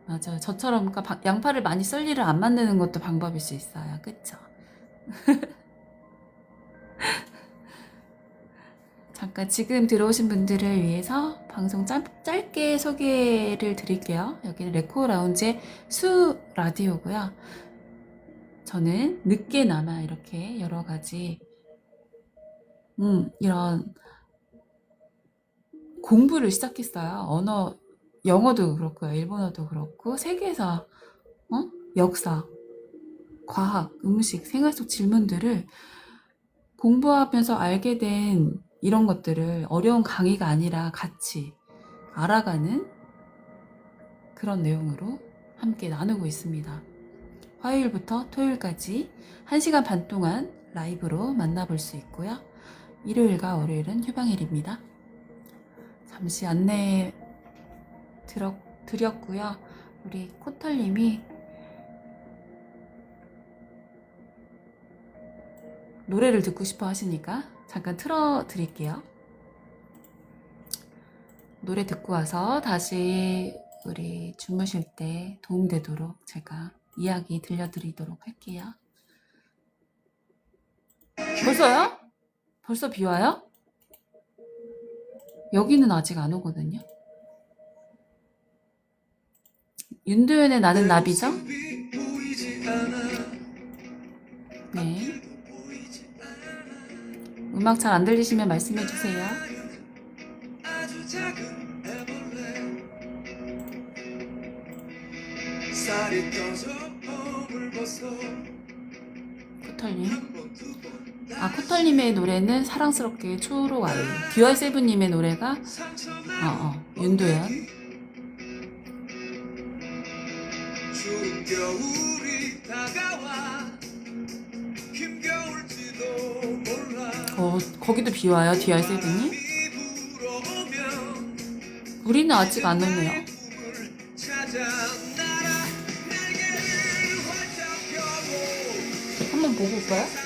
맞아요. 저처럼 그러니까 양파를 많이 썰 일을 안 만드는 것도 방법일 수 있어요. 그쵸? 잠깐 지금 들어오신 분들을 위해서 방송 짧게 소개를 드릴게요. 여기는 레코라운지의 수 라디오고요. 저는 늦게나마 이렇게 여러 가지 이런 공부를 시작했어요. 언어, 영어도 그렇고요. 일본어도 그렇고 세계사, 역사, 과학, 음식, 생활 속 질문들을 공부하면서 알게 된 이런 것들을 어려운 강의가 아니라 같이 알아가는 그런 내용으로 함께 나누고 있습니다. 화요일부터 토요일까지 1시간 반 동안 라이브로 만나볼 수 있고요. 일요일과 월요일은 휴방일입니다. 잠시 안내 드렸고요. 우리 코털님이 노래를 듣고 싶어 하시니까 잠깐 틀어드릴게요. 노래 듣고 와서 다시 우리 주무실 때 도움되도록 제가 이야기 들려드리도록 할게요. 벌써요? 벌써 비 와요? 여기는 아직 안 오거든요. 윤도현의 나는 나비죠? 네. 음악 잘 안 들리시면 말씀해 주세요. 코털님. 코털님의 노래는 사랑스럽게 초로 와요. 듀얼세븐님의 노래가 윤도현. 추운 겨울이 다가와 힘겨울지도 몰라. 거기도 비 와요, 듀얼세븐님? 우리는 아직 안 오네요. 한번 보고 올까요?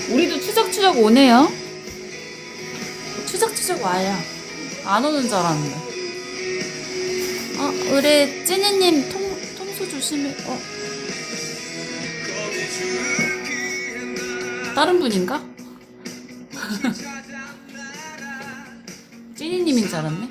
우리도 추적추적 오네요. 추적추적 와요. 안 오는 줄 알았는데. 우리 찐이님 통수 조심해. 다른 분인가? 찐이님인 줄 알았네.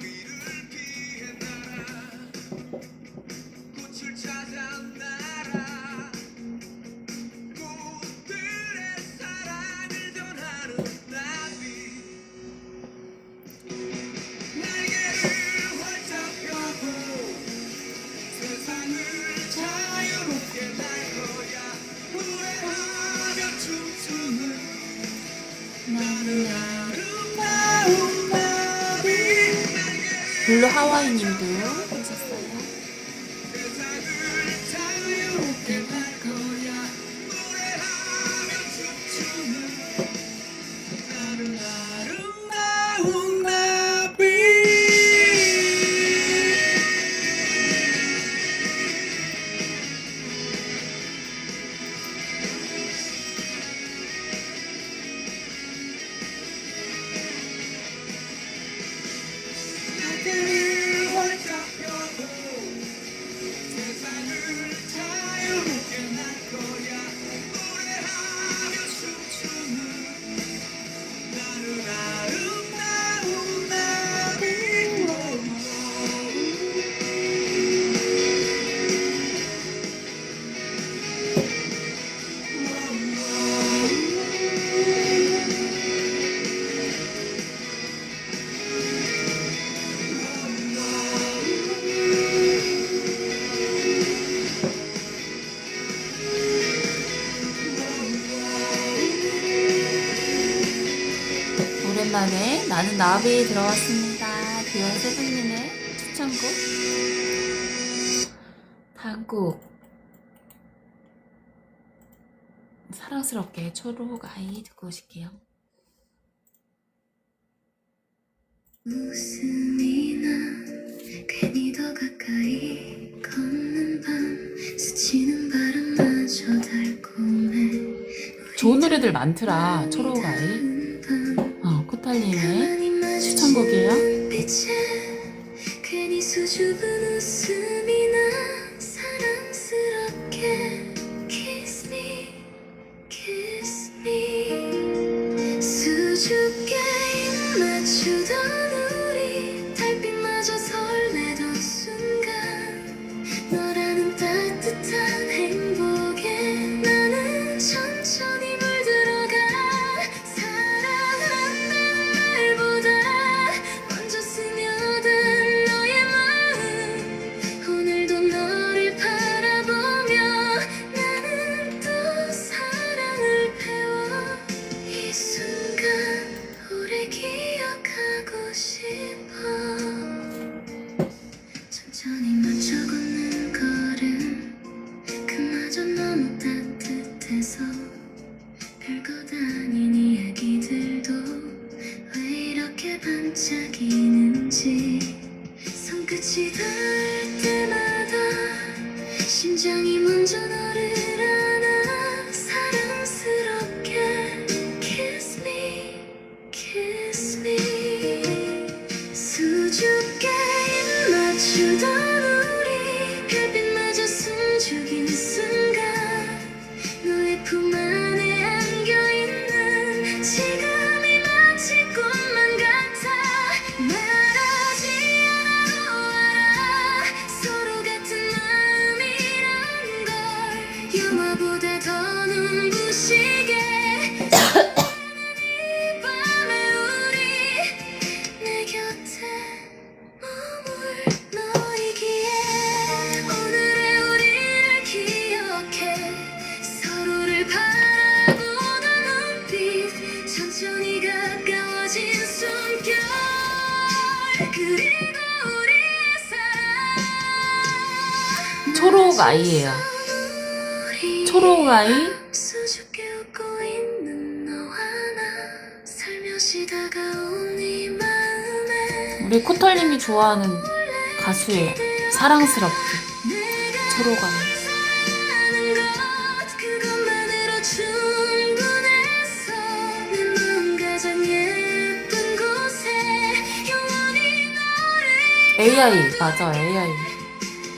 블루 하와이님도 오셨어요. 오랜만에 나는 나비 들어왔습니다. 듀얼 세븐님의 추천곡. 다음 곡 사랑스럽게 초록 아이 듣고 오실게요. 웃음이 나 괜히 더 가까이 걷는 밤 스치는 바람마저 달콤해 좋은 노래들 많더라. 초록 아이. 코탈님의 추천곡이에요. 괜히 수줍은 웃음이 나 사랑스럽게 Kiss me, kiss me 수줍게 입 맞추던 우리 달빛마저 설레던 순간 너라는 따뜻한 행복에 나는 천천히 물들어가 사랑한다는 말보다 먼저 스며든 너의 마음 오늘도 너를 바라보며 나는 또 사랑을 배워 이 순간 오래 기억하고 싶어 천천히 맞춰 걷는 걸음 그마저 너무 따뜻해서 별것 아닌 이야기들도 왜 이렇게 반짝이는지 손끝이 닿을 때마다 심장이 먼저 너를 안아 사랑스럽게 Kiss me, kiss me 수줍게 입 맞추던 우리 별빛마저 숨죽인 순간 너의 품 안에 안겨있는 지금이 마치 꿈만 같아 말하지 않아도 알아 서로 같은 마음이란 걸 영화보다 더 눈부시게 이 밤에 우리 내 곁에 머물러이기에 오늘의 우리를 기억해 서로를 바라보는 눈빛 천천히 가까워진 숨결 그리고 우리의 사랑 초록 아이예요. 초록 아이. 수줍게 웃고 있는 너와 나 살며시 다가온 네 마음에 우리 코털님이 좋아하는 가수예요. 사랑스럽게. 초록 아이. 사랑하는 것 그것만으로 충분했어 내 마음 가장 예쁜 곳에 영원히 너를 AI. 맞아, AI.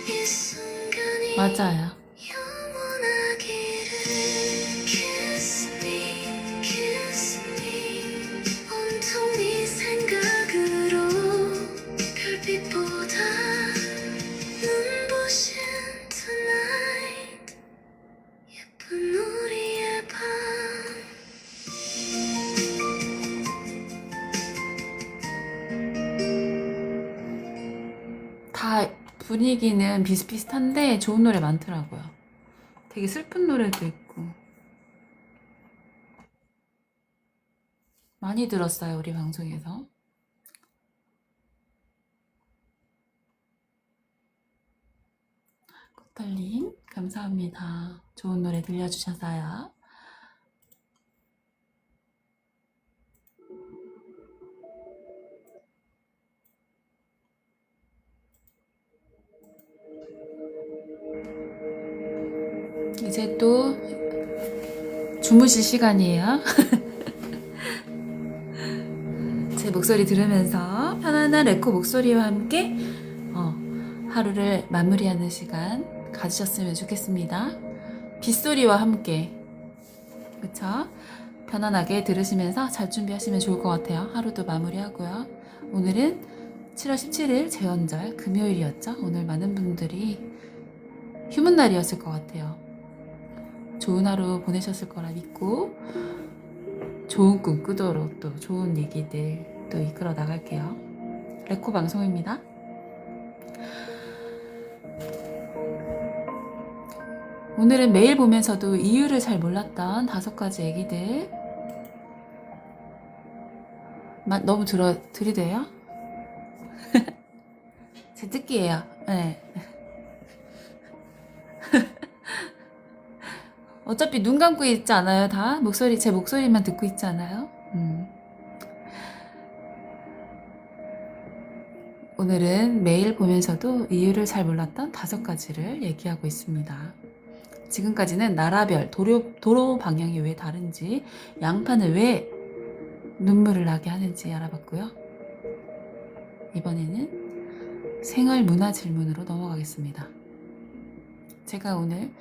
이 순간이 맞아요. 영원하기를 Kiss me, kiss me 온통 네 생각으로 별빛보다 눈부신 tonight 예쁜 우리의 밤 다 분위기는 비슷비슷한데 좋은 노래 많더라고요. 되게 슬픈 노래도 있고. 많이 들었어요, 우리 방송에서. 코털님, 감사합니다. 좋은 노래 들려주셔서요. 이제 또 주무실 시간이에요. 제 목소리 들으면서 편안한 에코 목소리와 함께 하루를 마무리하는 시간 가지셨으면 좋겠습니다. 빗소리와 함께, 그쵸? 편안하게 들으시면서 잘 준비하시면 좋을 것 같아요. 하루도 마무리하고요. 오늘은 7월 17일 제헌절 금요일이었죠. 오늘 많은 분들이 휴문 날이었을 것 같아요. 좋은 하루 보내셨을 거라 믿고 좋은 꿈 꾸도록 또 좋은 얘기들 또 이끌어 나갈게요. 레코 방송입니다. 오늘은 메일 보면서도 이유를 잘 몰랐던 5가지 얘기들 너무 들이대요? 제 특기예요. 네. 어차피 눈 감고 있지 않아요, 다? 제 목소리만 듣고 있지 않아요? 오늘은 메일 보면서도 이유를 잘 몰랐던 5가지를 얘기하고 있습니다. 지금까지는 나라별, 도로 방향이 왜 다른지, 양파는 왜 눈물을 나게 하는지 알아봤고요. 이번에는 생활 문화 질문으로 넘어가겠습니다. 제가 오늘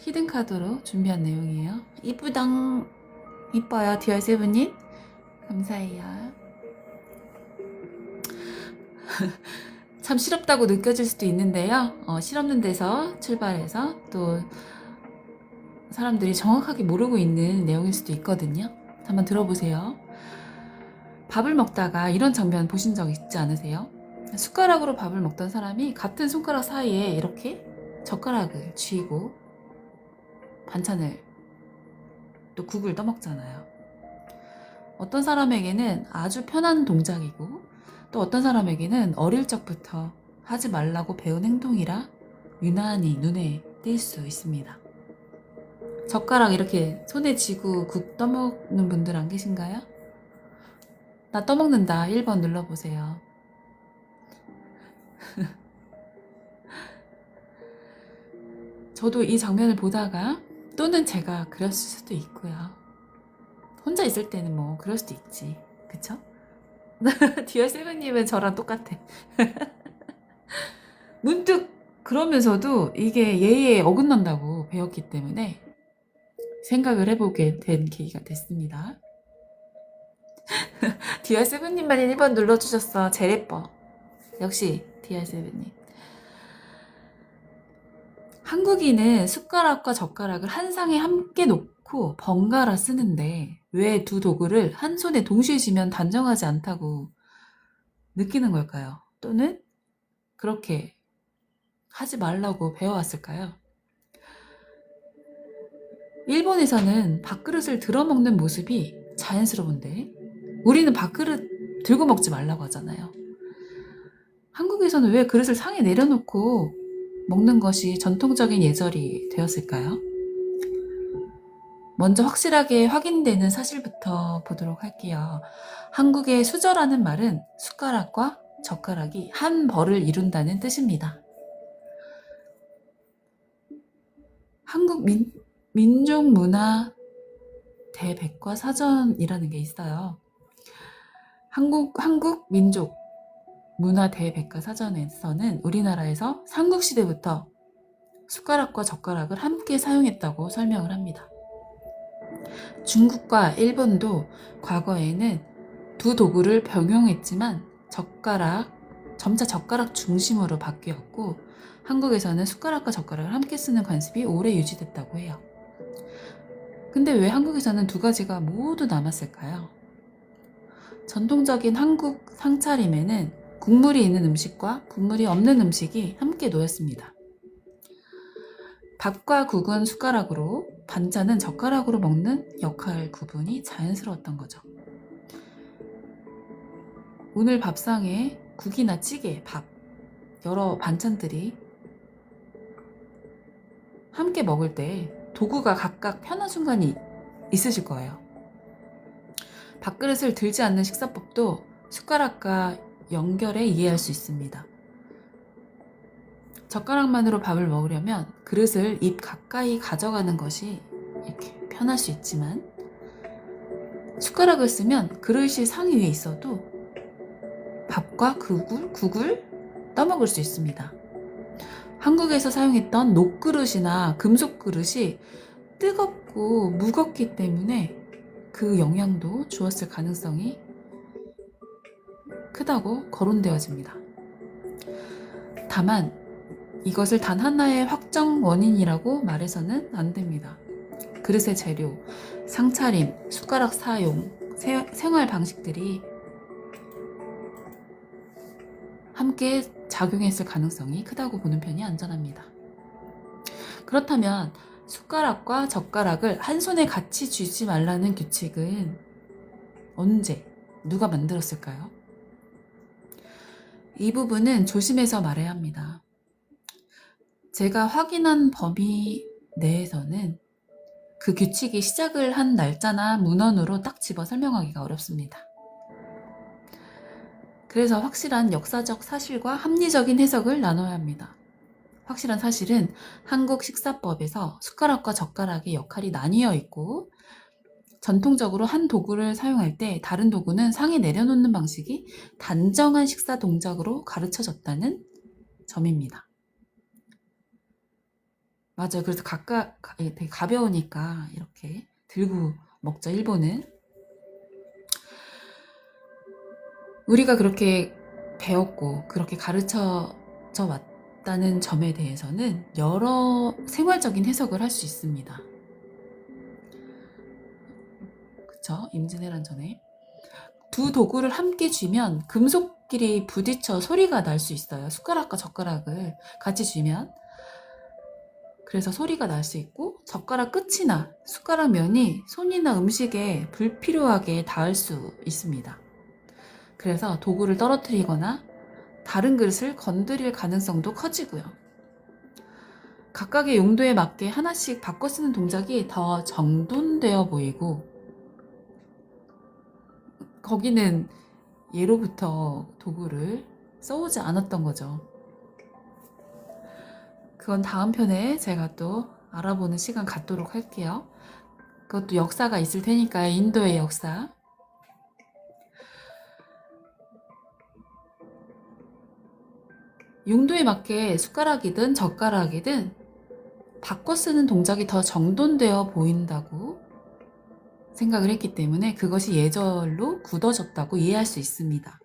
히든카드로 준비한 내용이에요. 이쁘당, 이뻐요, 디얼세븐님. 감사해요. 참 실없다고 느껴질 수도 있는데요. 실없는 데서 출발해서 또 사람들이 정확하게 모르고 있는 내용일 수도 있거든요. 한번 들어보세요. 밥을 먹다가 이런 장면 보신 적 있지 않으세요? 숟가락으로 밥을 먹던 사람이 같은 손가락 사이에 이렇게 젓가락을 쥐고 반찬을 또 국을 떠먹잖아요. 어떤 사람에게는 아주 편한 동작이고 또 어떤 사람에게는 어릴 적부터 하지 말라고 배운 행동이라 유난히 눈에 띌 수 있습니다. 젓가락 이렇게 손에 쥐고 국 떠먹는 분들 안 계신가요? 나 떠먹는다. 1번 눌러보세요. 저도 이 장면을 보다가 또는 제가 그랬을 수도 있고요. 혼자 있을 때는 뭐 그럴 수도 있지. 그쵸? 디얼세븐님은 저랑 똑같아. 문득 그러면서도 이게 예의에 어긋난다고 배웠기 때문에 생각을 해보게 된 계기가 됐습니다. 디얼세븐님만 1번 눌러주셨어. 제일 예뻐. 역시 디얼세븐님. 한국인은 숟가락과 젓가락을 한 상에 함께 놓고 번갈아 쓰는데 왜 두 도구를 한 손에 동시에 쥐면 단정하지 않다고 느끼는 걸까요? 또는 그렇게 하지 말라고 배워왔을까요? 일본에서는 밥그릇을 들어먹는 모습이 자연스러운데 우리는 밥그릇 들고 먹지 말라고 하잖아요. 한국에서는 왜 그릇을 상에 내려놓고 먹는 것이 전통적인 예절이 되었을까요? 먼저 확실하게 확인되는 사실부터 보도록 할게요. 한국의 수저라는 말은 숟가락과 젓가락이 한 벌을 이룬다는 뜻입니다. 한국 민족 문화 대백과사전이라는 게 있어요. 한국 민족 문화 대백과사전에서는 우리나라에서 삼국시대부터 숟가락과 젓가락을 함께 사용했다고 설명을 합니다. 중국과 일본도 과거에는 두 도구를 병용했지만 점차 젓가락 중심으로 바뀌었고 한국에서는 숟가락과 젓가락을 함께 쓰는 관습이 오래 유지됐다고 해요. 근데 왜 한국에서는 두 가지가 모두 남았을까요? 전통적인 한국 상차림에는 국물이 있는 음식과 국물이 없는 음식이 함께 놓였습니다. 밥과 국은 숟가락으로, 반찬은 젓가락으로 먹는 역할 구분이 자연스러웠던 거죠. 오늘 밥상에 국이나 찌개, 밥, 여러 반찬들이 함께 먹을 때 도구가 각각 편한 순간이 있으실 거예요. 밥그릇을 들지 않는 식사법도 숟가락과 연결해 이해할 수 있습니다. 젓가락만으로 밥을 먹으려면 그릇을 입 가까이 가져가는 것이 이렇게 편할 수 있지만 숟가락을 쓰면 그릇이 상위 위에 있어도 밥과 국을 떠먹을 수 있습니다. 한국에서 사용했던 녹그릇이나 금속 그릇이 뜨겁고 무겁기 때문에 그 영향도 주었을 가능성이 크다고 거론되어집니다. 다만 이것을 단 하나의 확정 원인이라고 말해서는 안 됩니다. 그릇의 재료, 상차림, 숟가락 사용, 생활 방식들이 함께 작용했을 가능성이 크다고 보는 편이 안전합니다. 그렇다면 숟가락과 젓가락을 한 손에 같이 쥐지 말라는 규칙은 언제? 누가 만들었을까요? 이 부분은 조심해서 말해야 합니다. 제가 확인한 범위 내에서는 그 규칙이 시작을 한 날짜나 문헌으로 딱 집어 설명하기가 어렵습니다. 그래서 확실한 역사적 사실과 합리적인 해석을 나눠야 합니다. 확실한 사실은 한국 식사법에서 숟가락과 젓가락의 역할이 나뉘어 있고 전통적으로 한 도구를 사용할 때 다른 도구는 상에 내려놓는 방식이 단정한 식사 동작으로 가르쳐졌다는 점입니다. 맞아요. 그래서 각각 되게 가벼우니까 이렇게 들고 먹죠, 일본은. 우리가 그렇게 배웠고 그렇게 가르쳐져 왔다는 점에 대해서는 여러 생활적인 해석을 할 수 있습니다. 그쵸? 임진왜란 전에 두 도구를 함께 쥐면 금속끼리 부딪혀 소리가 날 수 있어요. 숟가락과 젓가락을 같이 쥐면. 그래서 소리가 날 수 있고 젓가락 끝이나 숟가락 면이 손이나 음식에 불필요하게 닿을 수 있습니다. 그래서 도구를 떨어뜨리거나 다른 그릇을 건드릴 가능성도 커지고요. 각각의 용도에 맞게 하나씩 바꿔 쓰는 동작이 더 정돈되어 보이고 거기는 예로부터 도구를 써오지 않았던 거죠. 그건 다음 편에 제가 또 알아보는 시간 갖도록 할게요. 그것도 역사가 있을 테니까요. 인도의 역사. 용도에 맞게 숟가락이든 젓가락이든 바꿔 쓰는 동작이 더 정돈되어 보인다고 생각을 했기 때문에 그것이 예절로 굳어졌다고 이해할 수 있습니다.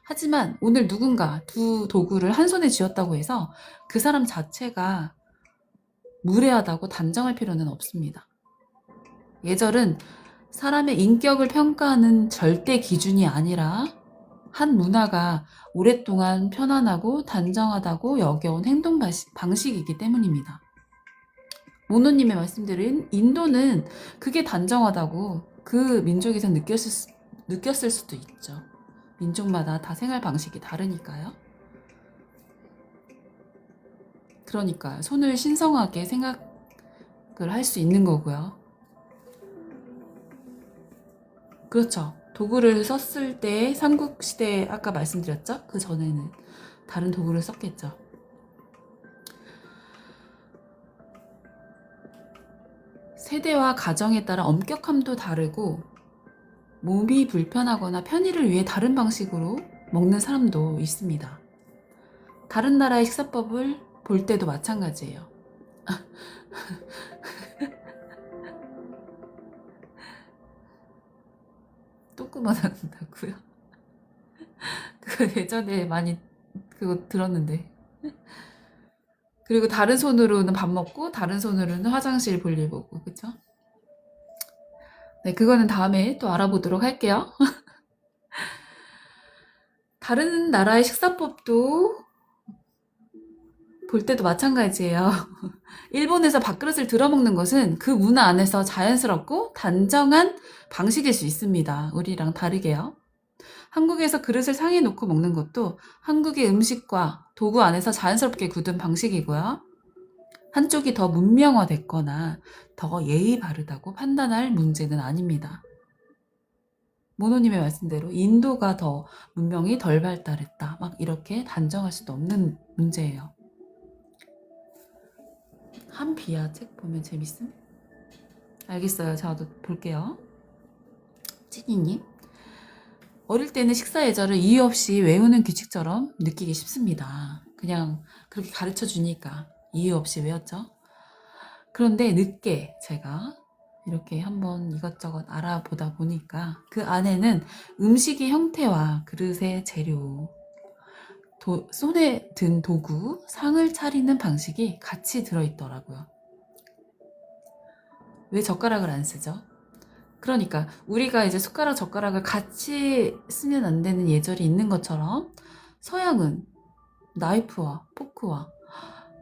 하지만 오늘 누군가 두 도구를 한 손에 쥐었다고 해서 그 사람 자체가 무례하다고 단정할 필요는 없습니다. 예절은 사람의 인격을 평가하는 절대 기준이 아니라 한 문화가 오랫동안 편안하고 단정하다고 여겨온 행동 방식이기 때문입니다. 모노님의 말씀대로 인도는 그게 단정하다고 그 민족에서 느꼈을 수도 있죠. 민족마다 다 생활 방식이 다르니까요. 그러니까 손을 신성하게 생각을 할 수 있는 거고요. 그렇죠. 도구를 썼을 때 삼국시대 아까 말씀드렸죠? 그 전에는 다른 도구를 썼겠죠. 세대와 가정에 따라 엄격함도 다르고 몸이 불편하거나 편의를 위해 다른 방식으로 먹는 사람도 있습니다. 다른 나라의 식사법을 볼 때도 마찬가지예요. 또 그만한다고요? 그거 예전에 많이 그거 들었는데. 그리고 다른 손으로는 밥 먹고 다른 손으로는 화장실 볼일 보고, 그쵸? 네, 그거는 다음에 또 알아보도록 할게요. 다른 나라의 식사법도 볼 때도 마찬가지예요. 일본에서 밥그릇을 들어먹는 것은 그 문화 안에서 자연스럽고 단정한 방식일 수 있습니다. 우리랑 다르게요. 한국에서 그릇을 상에 놓고 먹는 것도 한국의 음식과 도구 안에서 자연스럽게 굳은 방식이고요. 한쪽이 더 문명화됐거나 더 예의 바르다고 판단할 문제는 아닙니다. 모노님의 말씀대로 인도가 더 문명이 덜 발달했다. 막 이렇게 단정할 수도 없는 문제예요. 한비야 책 보면 재밌음? 알겠어요. 저도 볼게요. 찌니님. 어릴 때는 식사 예절을 이유 없이 외우는 규칙처럼 느끼기 쉽습니다. 그냥 그렇게 가르쳐 주니까 이유 없이 외웠죠. 그런데 늦게 제가 이렇게 한번 이것저것 알아보다 보니까 그 안에는 음식의 형태와 그릇의 재료, 손에 든 도구, 상을 차리는 방식이 같이 들어있더라고요. 왜 젓가락을 안 쓰죠? 그러니까 우리가 이제 숟가락 젓가락을 같이 쓰면 안 되는 예절이 있는 것처럼 서양은 나이프와 포크와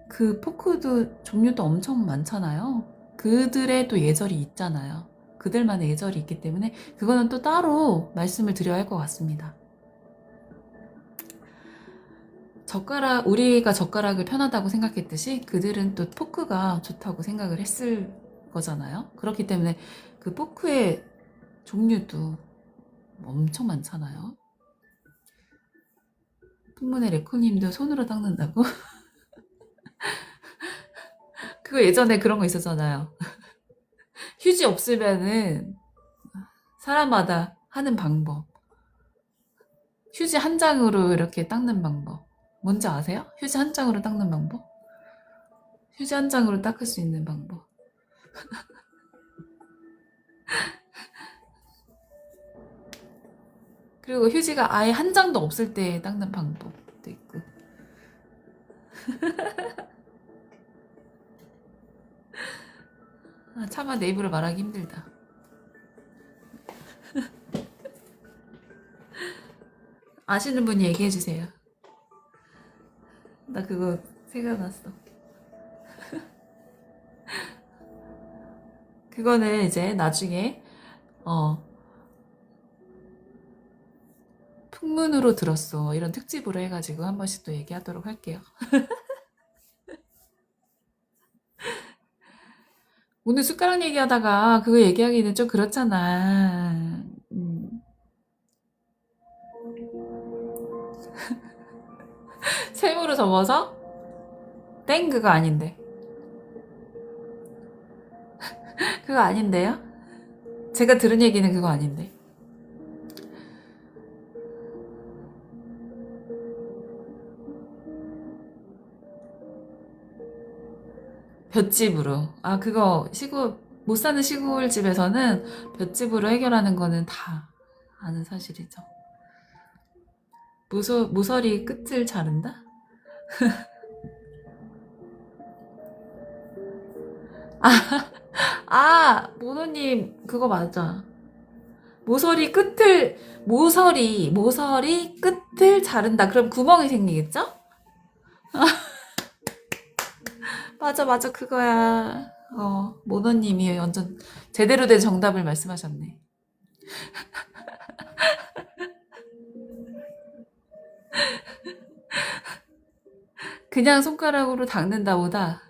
그 포크도 종류도 엄청 많잖아요. 그들의 또 예절이 있잖아요. 그들만의 예절이 있기 때문에 그거는 또 따로 말씀을 드려야 할 것 같습니다. 우리가 젓가락을 편하다고 생각했듯이 그들은 또 포크가 좋다고 생각을 했을 거잖아요. 그렇기 때문에 그 포크의 종류도 엄청 많잖아요. 풍문의 레코님도 손으로 닦는다고? 그거 예전에 그런 거 있었잖아요. 휴지 없으면은 사람마다 하는 방법. 휴지 한 장으로 이렇게 닦는 방법. 뭔지 아세요? 휴지 한 장으로 닦는 방법? 휴지 한 장으로 닦을 수 있는 방법. 그리고 휴지가 아예 한 장도 없을 때 닦는 방법도 있고. 차마 내 입으로 말하기 힘들다. 아시는 분이 얘기해주세요. 나 그거 생각났어. 그거는 이제 나중에 풍문으로 들었어 이런 특집으로 해가지고 한 번씩 또 얘기하도록 할게요. 오늘 숟가락 얘기하다가 그거 얘기하기는 좀 그렇잖아. 셈으로 접어서 땡 그거 아닌데. 그거 아닌데요? 제가 들은 얘기는 그거 아닌데. 볏집으로. 그거 못 사는 시골집에서는 볏집으로 해결하는 거는 다 아는 사실이죠. 모서리 끝을 자른다? 모노님, 그거 맞아. 모서리 끝을 자른다. 그럼 구멍이 생기겠죠? 맞아, 그거야. 모노님이 완전 제대로 된 정답을 말씀하셨네. 그냥 손가락으로 닦는다보다,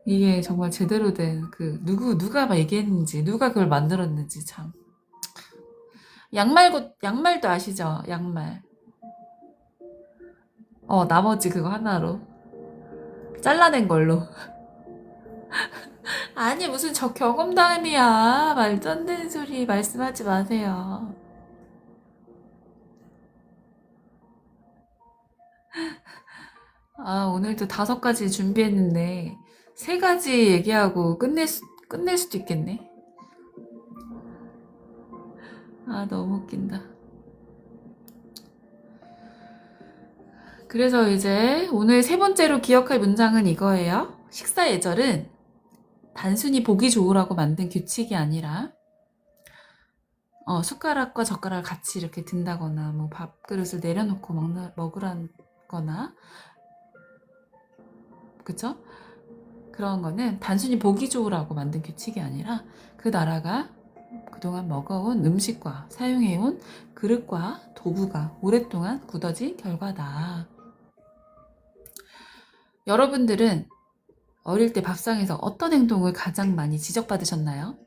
이게 정말 제대로 된 누가 막 얘기했는지, 누가 그걸 만들었는지 참. 양말도 아시죠? 양말. 나머지 그거 하나로. 잘라낸 걸로. 아니, 무슨 저 경험담이야. 말도 안 되는 소리 말씀하지 마세요. 오늘도 5가지 준비했는데, 3가지 얘기하고 끝낼 수도 있겠네. 너무 웃긴다. 그래서 이제 오늘 3번째로 기억할 문장은 이거예요. 식사 예절은 단순히 보기 좋으라고 만든 규칙이 아니라 숟가락과 젓가락을 같이 이렇게 든다거나 뭐 밥그릇을 내려놓고 먹으라거나 그쵸? 그런 거는 단순히 보기 좋으라고 만든 규칙이 아니라 그 나라가 그동안 먹어온 음식과 사용해온 그릇과 도구가 오랫동안 굳어진 결과다. 여러분들은 어릴 때 밥상에서 어떤 행동을 가장 많이 지적받으셨나요?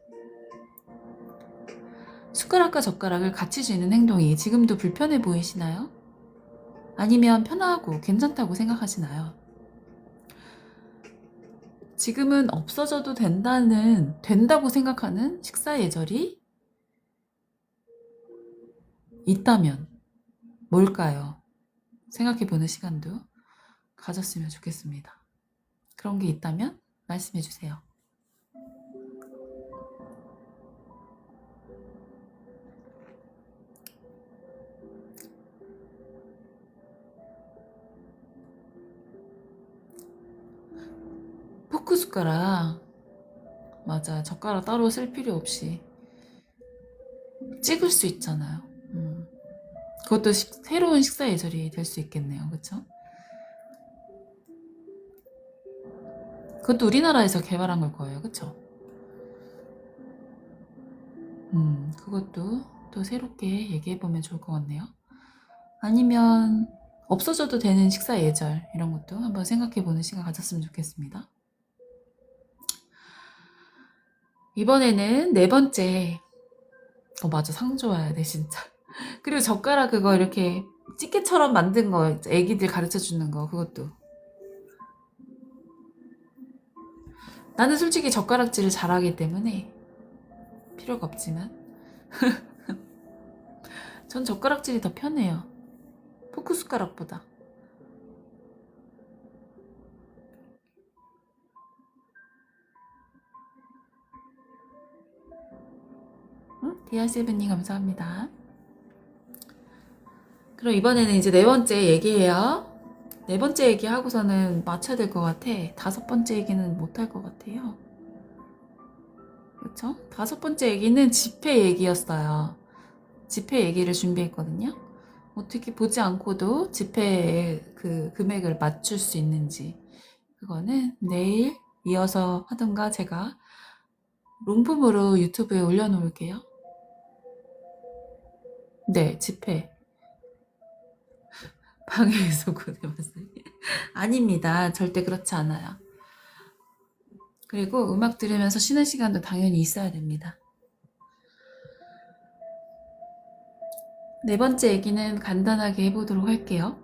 숟가락과 젓가락을 같이 쥐는 행동이 지금도 불편해 보이시나요? 아니면 편하고 괜찮다고 생각하시나요? 지금은 없어져도 된다고 생각하는 식사 예절이 있다면 뭘까요? 생각해보는 시간도 가졌으면 좋겠습니다. 그런 게 있다면 말씀해주세요. 포크 숟가락 맞아, 젓가락 따로 쓸 필요 없이 찍을 수 있잖아요. 그것도 새로운 식사 예절이 될 수 있겠네요. 그쵸? 그것도 우리나라에서 개발한 걸 거예요. 그쵸? 그것도 또 새롭게 얘기해보면 좋을 것 같네요. 아니면 없어져도 되는 식사 예절 이런 것도 한번 생각해보는 시간 가졌으면 좋겠습니다. 이번에는 네 번째. 맞아, 상 줘야 돼 진짜. 그리고 젓가락 그거 이렇게 찌개처럼 만든 거 애기들 가르쳐주는 거 그것도. 나는 솔직히 젓가락질을 잘하기 때문에 필요가 없지만 전 젓가락질이 더 편해요. 포크 숟가락보다. 디아세븐님 감사합니다. 그럼 이번에는 이제 네 번째 얘기해요. 네 번째 얘기하고서는 맞춰야 될 것 같아. 다섯 번째 얘기는 못할 것 같아요. 그렇죠? 다섯 번째 얘기는 지폐 얘기였어요. 지폐 얘기를 준비했거든요. 어떻게 보지 않고도 지폐의 그 금액을 맞출 수 있는지 그거는 내일 이어서 하던가 제가 롱폼으로 유튜브에 올려놓을게요. 네, 지폐. 방해해서 고생했어요. 아닙니다. 절대 그렇지 않아요. 그리고 음악 들으면서 쉬는 시간도 당연히 있어야 됩니다. 네 번째 얘기는 간단하게 해보도록 할게요.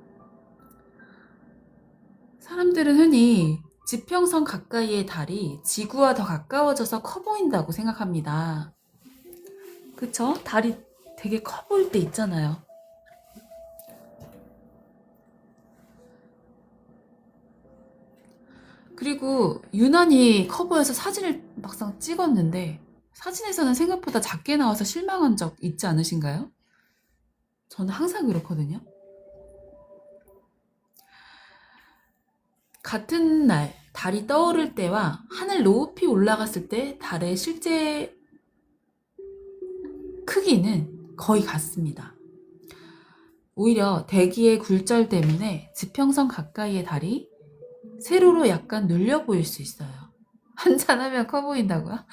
사람들은 흔히 지평선 가까이의 달이 지구와 더 가까워져서 커 보인다고 생각합니다. 그쵸? 달이 되게 커 보일 때 있잖아요. 그리고 유난히 커 보여서 사진을 막상 찍었는데 사진에서는 생각보다 작게 나와서 실망한 적 있지 않으신가요? 저는 항상 그렇거든요. 같은 날 달이 떠오를 때와 하늘 높이 올라갔을 때 달의 실제 크기는 거의 같습니다. 오히려 대기의 굴절 때문에 지평선 가까이의 달이 세로로 약간 눌려 보일 수 있어요. 한잔하면 커 보인다고요?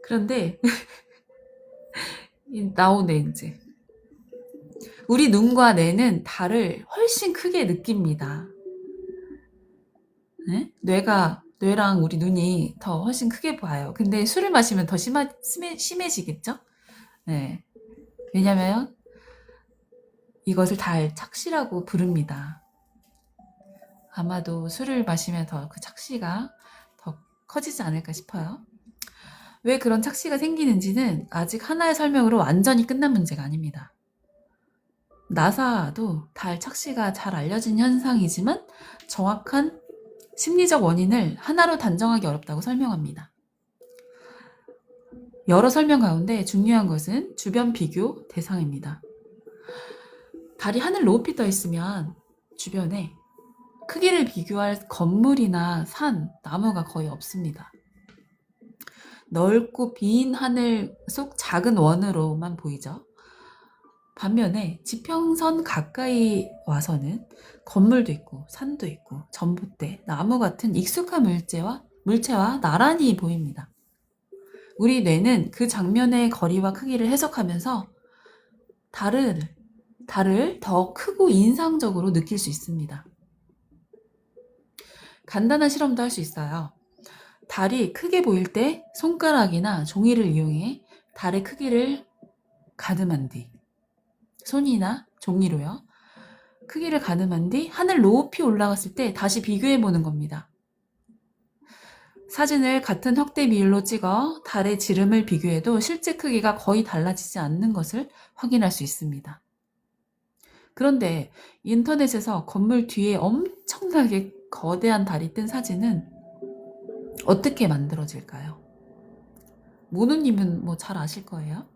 그런데 나오네 이제. 우리 눈과 뇌는 달을 훨씬 크게 느낍니다. 네? 뇌랑 우리 눈이 더 훨씬 크게 봐요. 근데 술을 마시면 더 심해지겠죠? 네. 왜냐면 이것을 달 착시라고 부릅니다. 아마도 술을 마시면 더 그 착시가 더 커지지 않을까 싶어요. 왜 그런 착시가 생기는지는 아직 하나의 설명으로 완전히 끝난 문제가 아닙니다. 나사도 달 착시가 잘 알려진 현상이지만 정확한 심리적 원인을 하나로 단정하기 어렵다고 설명합니다. 여러 설명 가운데 중요한 것은 주변 비교 대상입니다. 달이 하늘 높이 떠 있으면 주변에 크기를 비교할 건물이나 산, 나무가 거의 없습니다. 넓고 빈 하늘 속 작은 원으로만 보이죠. 반면에 지평선 가까이 와서는 건물도 있고 산도 있고 전봇대, 나무 같은 익숙한 물체와 나란히 보입니다. 우리 뇌는 그 장면의 거리와 크기를 해석하면서 달을 더 크고 인상적으로 느낄 수 있습니다. 간단한 실험도 할 수 있어요. 달이 크게 보일 때 손가락이나 종이를 이용해 달의 크기를 가늠한 뒤 손이나 종이로요. 크기를 가늠한 뒤 하늘 높이 올라갔을 때 다시 비교해 보는 겁니다. 사진을 같은 확대 비율로 찍어 달의 지름을 비교해도 실제 크기가 거의 달라지지 않는 것을 확인할 수 있습니다. 그런데 인터넷에서 건물 뒤에 엄청나게 거대한 달이 뜬 사진은 어떻게 만들어질까요? 모노님은 뭐 잘 아실 거예요.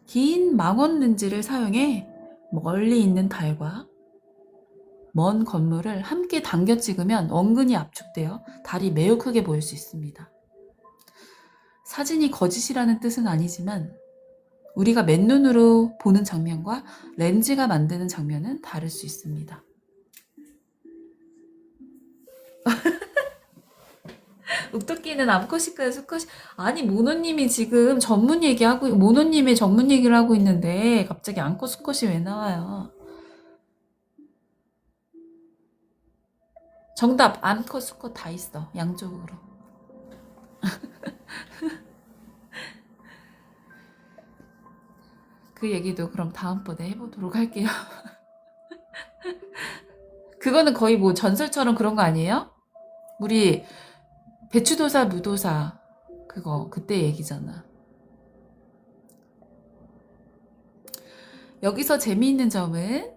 긴 망원 렌즈를 사용해 멀리 있는 달과 먼 건물을 함께 당겨 찍으면 원근이 압축되어 달이 매우 크게 보일 수 있습니다. 사진이 거짓이라는 뜻은 아니지만 우리가 맨눈으로 보는 장면과 렌즈가 만드는 장면은 다를 수 있습니다. 욱도끼는 암컷일까요? 수컷이? 아니, 모노님이 지금 모노님의 전문 얘기를 하고 있는데, 갑자기 암컷, 수컷이 왜 나와요? 정답, 암컷, 수컷 다 있어. 양쪽으로. 그 얘기도 그럼 다음번에 해보도록 할게요. 그거는 거의 뭐 전설처럼 그런 거 아니에요? 우리 배추도사, 무도사 그때 얘기잖아. 여기서 재미있는 점은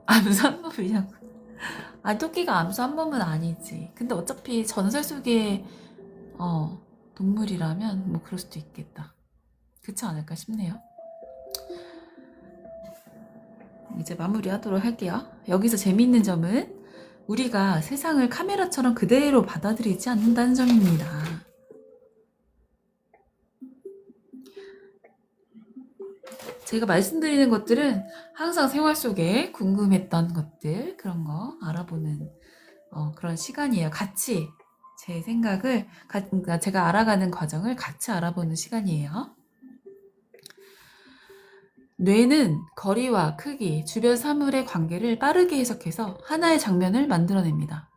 암수 한 번이냐고. 아, 토끼가 암수 한 번은 아니지. 근데 어차피 전설 속의 동물이라면 뭐 그럴 수도 있겠다. 그렇지 않을까 싶네요. 이제 마무리하도록 할게요. 여기서 재미있는 점은 우리가 세상을 카메라처럼 그대로 받아들이지 않는다는 점입니다. 제가 말씀드리는 것들은 항상 생활 속에 궁금했던 것들, 그런 거 알아보는 그런 시간이에요. 같이 제 생각을, 그러니까 제가 알아가는 과정을 같이 알아보는 시간이에요. 뇌는 거리와 크기, 주변 사물의 관계를 빠르게 해석해서 하나의 장면을 만들어냅니다.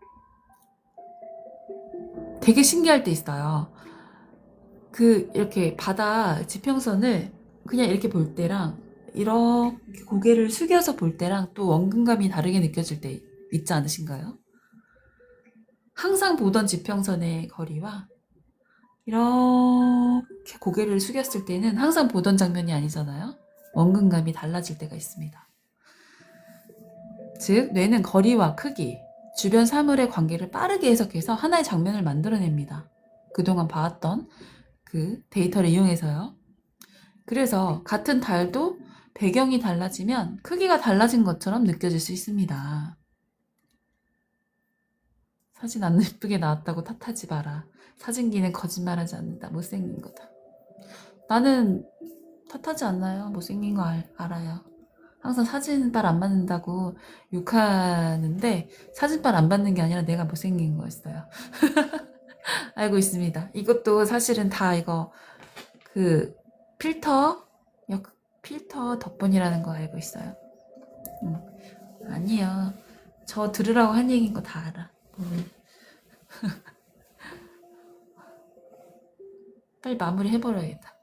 되게 신기할 때 있어요. 이렇게 바다 지평선을 그냥 이렇게 볼 때랑 이렇게 고개를 숙여서 볼 때랑 또 원근감이 다르게 느껴질 때 있지 않으신가요? 항상 보던 지평선의 거리와 이렇게 고개를 숙였을 때는 항상 보던 장면이 아니잖아요. 원근감이 달라질 때가 있습니다. 즉, 뇌는 거리와 크기, 주변 사물의 관계를 빠르게 해석해서 하나의 장면을 만들어냅니다. 그동안 봐왔던 그 데이터를 이용해서요. 그래서 같은 달도 배경이 달라지면 크기가 달라진 것처럼 느껴질 수 있습니다. 사진 안 예쁘게 나왔다고 탓하지 마라. 사진기는 거짓말하지 않는다. 못생긴 거다. 나는 탓하지 않나요? 못생긴 거 알아요. 항상 사진빨 안 맞는다고 욕하는데 사진빨 안 받는 게 아니라 내가 못생긴 거였어요. 알고 있습니다. 이것도 사실은 다 이거 필터 덕분이라는 거 알고 있어요. 아니요. 저 들으라고 한 얘기인 거 다 알아. 빨리 마무리 해버려야겠다.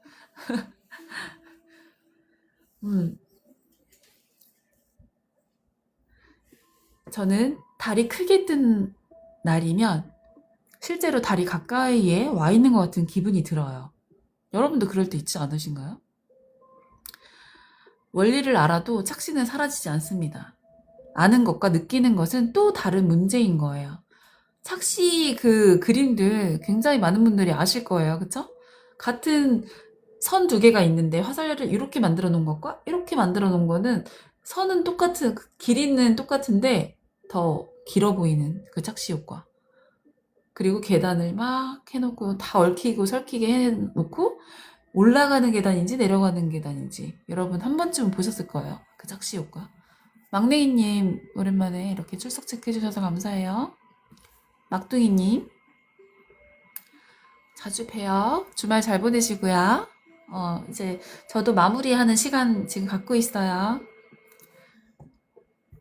저는 달이 크게 뜬 날이면 실제로 달이 가까이에 와 있는 것 같은 기분이 들어요. 여러분도 그럴 때 있지 않으신가요? 원리를 알아도 착시는 사라지지 않습니다. 아는 것과 느끼는 것은 또 다른 문제인 거예요. 착시 그림들 굉장히 많은 분들이 아실 거예요. 그쵸? 같은 선 두 개가 있는데 화살열을 이렇게 만들어 놓은 것과 이렇게 만들어 놓은 거는 선은 길이는 똑같은데 더 길어 보이는 그 착시 효과. 그리고 계단을 막 해놓고 다 얽히고 설키게 해놓고 올라가는 계단인지 내려가는 계단인지 여러분 한 번쯤은 보셨을 거예요. 그 착시 효과. 막냉이님 오랜만에 이렇게 출석 체크해주셔서 감사해요. 막둥이님 자주 봬요. 주말 잘 보내시고요. 이제 저도 마무리하는 시간 지금 갖고 있어요.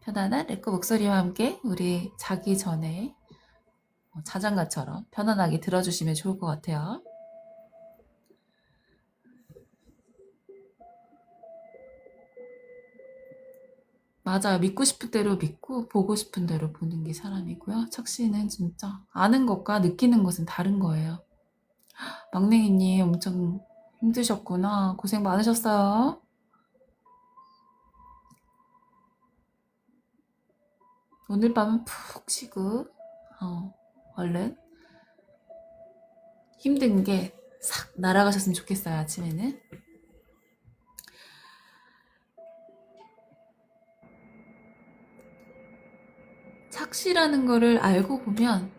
편안한 레코 목소리와 함께 우리 자기 전에 자장가처럼 편안하게 들어주시면 좋을 것 같아요. 맞아요. 믿고 싶은 대로 믿고 보고 싶은 대로 보는 게 사람이고요. 착시는 진짜 아는 것과 느끼는 것은 다른 거예요. 막냉이님 엄청 힘드셨구나. 고생 많으셨어요. 오늘 밤은 푹 쉬고 얼른 힘든 게 싹 날아가셨으면 좋겠어요. 아침에는. 착시라는 거를 알고 보면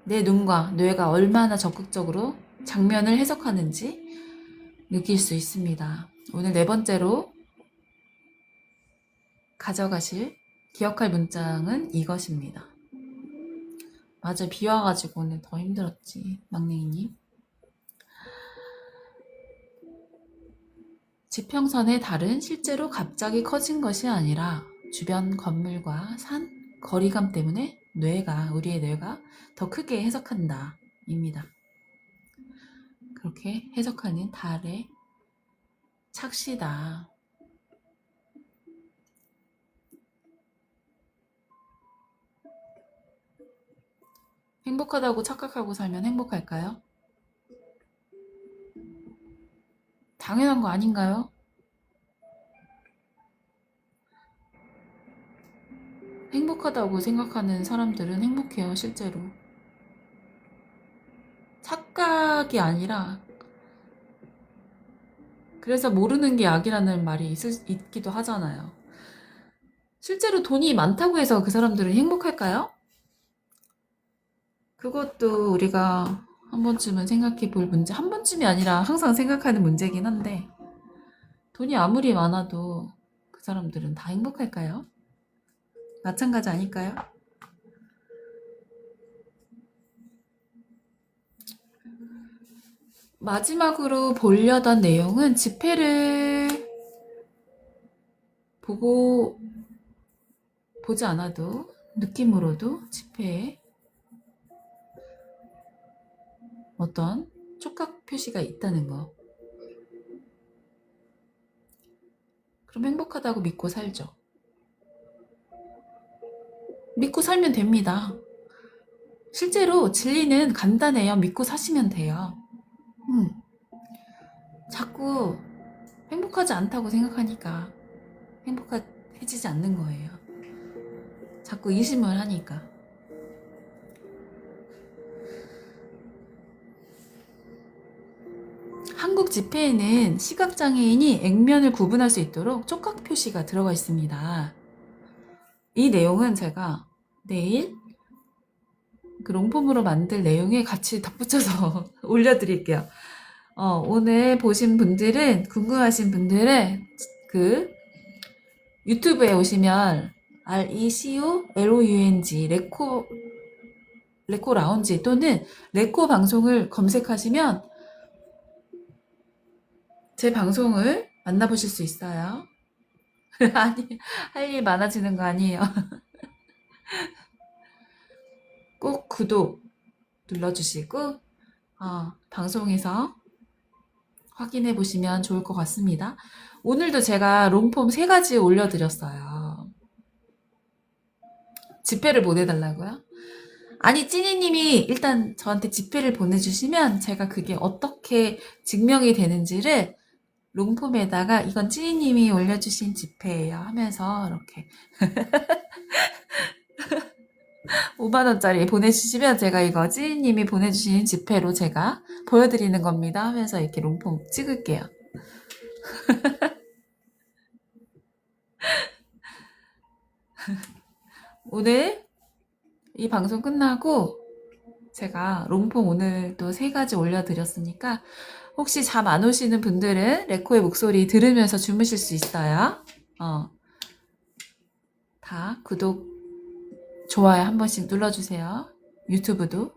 내 눈과 뇌가 얼마나 적극적으로 장면을 해석하는지 느낄 수 있습니다. 오늘 네 번째로 가져가실 기억할 문장은 이것입니다. 맞아, 비 와가지고 오늘 더 힘들었지, 막냉이님. 지평선의 달은 실제로 갑자기 커진 것이 아니라 주변 건물과 산, 거리감 때문에 우리의 뇌가 더 크게 해석한다 입니다. 그렇게 해석하는 달의 착시다. 행복하다고 착각하고 살면 행복할까요? 당연한 거 아닌가요? 행복하다고 생각하는 사람들은 행복해요, 실제로. 착각이 아니라, 그래서 모르는 게 약이라는 말이 있기도 하잖아요. 실제로 돈이 많다고 해서 그 사람들은 행복할까요? 그것도 우리가 한 번쯤은 생각해 볼 문제, 한 번쯤이 아니라 항상 생각하는 문제긴 한데, 돈이 아무리 많아도 그 사람들은 다 행복할까요? 마찬가지 아닐까요? 마지막으로 보려던 내용은 지폐를 보지 않아도 느낌으로도 지폐에 어떤 촉각 표시가 있다는 거. 그럼 행복하다고 믿고 살죠. 믿고 살면 됩니다. 실제로 진리는 간단해요. 믿고 사시면 돼요. 자꾸 행복하지 않다고 생각하니까 행복해지지 않는 거예요. 자꾸 의심을 하니까. 한국 지폐에는 시각장애인이 액면을 구분할 수 있도록 촉각 표시가 들어가 있습니다. 이 내용은 제가 내일 그 롱폼으로 만들 내용에 같이 덧붙여서 올려드릴게요. 오늘 보신 분들은, 궁금하신 분들은 그 유튜브에 오시면 RECOLOUNG 레코 라운지 또는 레코 방송을 검색하시면 제 방송을 만나보실 수 있어요. 아니, 할 일 많아지는 거 아니에요. 꼭 구독 눌러주시고 방송에서 확인해 보시면 좋을 것 같습니다. 오늘도 제가 롱폼 3가지 올려드렸어요. 지폐를 보내달라고요? 아니, 찐이님이 일단 저한테 지폐를 보내주시면 제가 그게 어떻게 증명이 되는지를 롱폼에다가 이건 찐이님이 올려주신 지폐예요 하면서 이렇게 5만원짜리 보내주시면 제가 이거 찐이님이 보내주신 지폐로 제가 보여드리는 겁니다 하면서 이렇게 롱폼 찍을게요. 오늘 이 방송 끝나고 제가 롱폼 오늘 또 3가지 올려드렸으니까 혹시 잠 안 오시는 분들은 레코의 목소리 들으면서 주무실 수 있어요. 다 구독, 좋아요 한 번씩 눌러주세요. 유튜브도.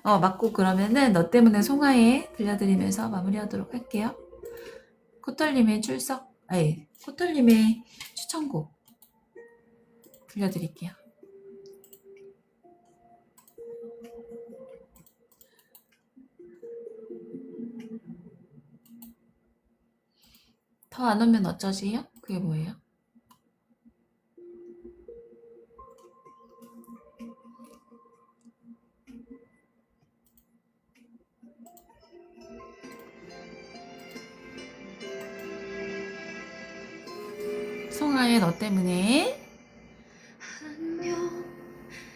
맞고 그러면은 너 때문에 송하에 들려드리면서 마무리하도록 할게요. 코털님의 코털님의 추천곡 들려드릴게요. 더 안 오면 어쩌지요? 그게 뭐예요? 송하의 너 때문에. 안녕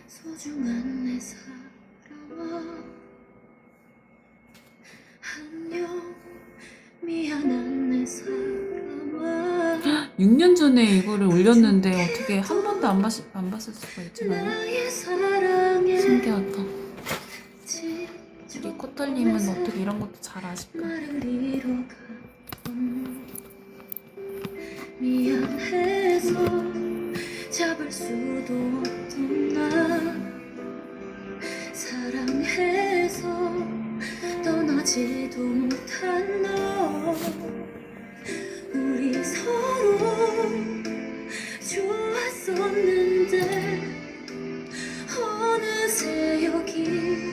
소중한 내 사람아 안녕 미안한 내 사람아 6년 전에 이거를 올렸는데 어떻게 한 번도 안 봤을 수가 있잖아요. 나의 사랑에 신기하다. 지쳐 우리 코털님은 어떻게 이런 것도 잘 아실까? 나를 잃어가던 미안해서 잡을 수도 없던 나 사랑해서 떠나지도 못한 너 우리 서로 좋았었는데 어느새 여기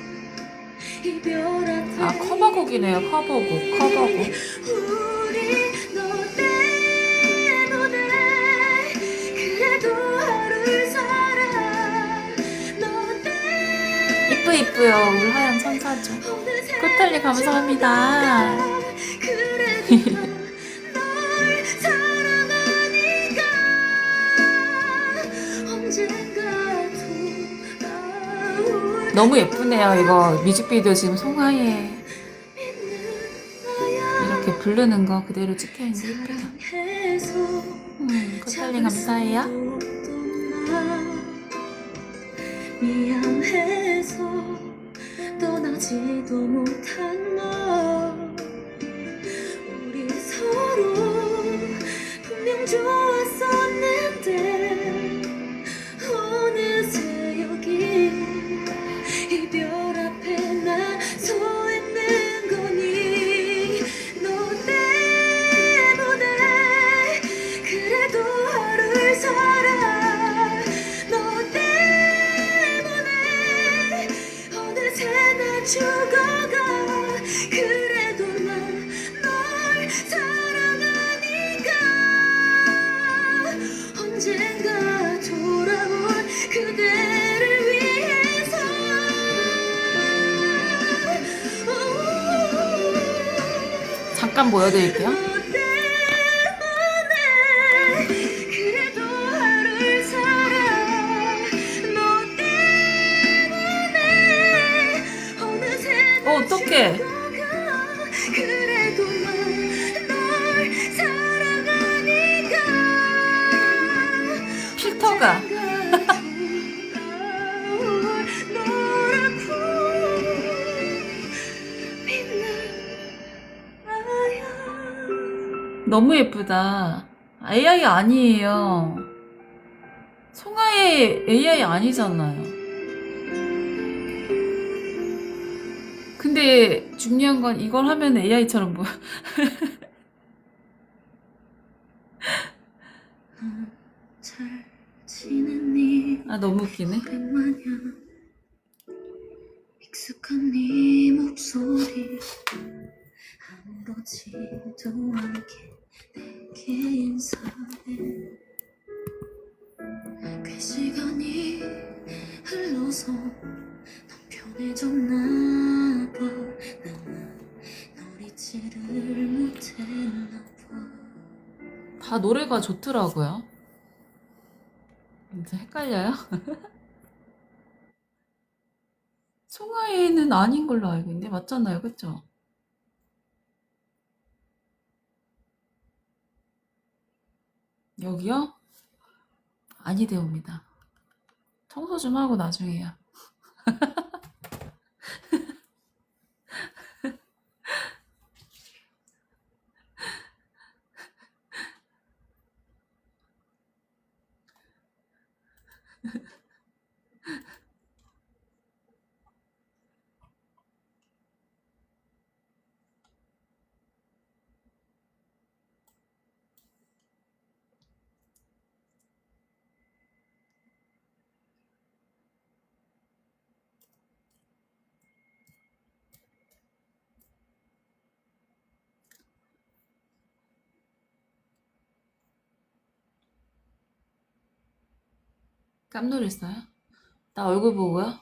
이별 앞에 아, 커버곡이네요. 커버곡. 우리 너네 그래도 하루를 살아 너네 이쁘요. 울하얀 천사죠. 어느새 코탈리 감사합니다. 그래도 널 사랑하니까 언젠가 돌아올 너무 예쁘네요. 이거 뮤직비디오 지금 송하에 이렇게 부르는 거 그대로 찍혀있는데 예쁘다. 사랑해서 코탈리 감사해요. 미안해서 떠나지도 못한 너 우리 서로 분명 좋았었는데 어느새 여기 이별 앞에 나 서 있는 거니 너네 그래도 하루를 살아 너 때문에 어느새 나 죽어가 그래도 난 널 사랑하니까 언젠가 돌아올 그대를 위해서 잠깐 보여드릴게요. 너 때문에 그래도 하루를 살아 너 때문에 어느새 나 어떡해. 죽어가 그래도 난 널 사랑하니까 필터가. 너라고 빛나요. 너무 예쁘다. AI 아니에요. 송하의 AI 아니잖아요. 근데 중요한 건 이걸 하면 AI처럼 보여. 잘 지냈니? 아, 너무 웃기네. 오랜만이야. 익숙한 네 목소리 아무렇지도 않게 내게 인사해 꽤 시간이 흘러서 넌 편해졌나 봐 나만 널 잊지를 못했나 봐 다 노래가 좋더라고요. 진짜 헷갈려요? 송하에는 아닌 걸로 알고 있는데 맞잖아요, 그쵸? 여기요? 아니되옵니다. 청소 좀 하고 나중에 해요. 깜놀했어요? 나 얼굴 보고요?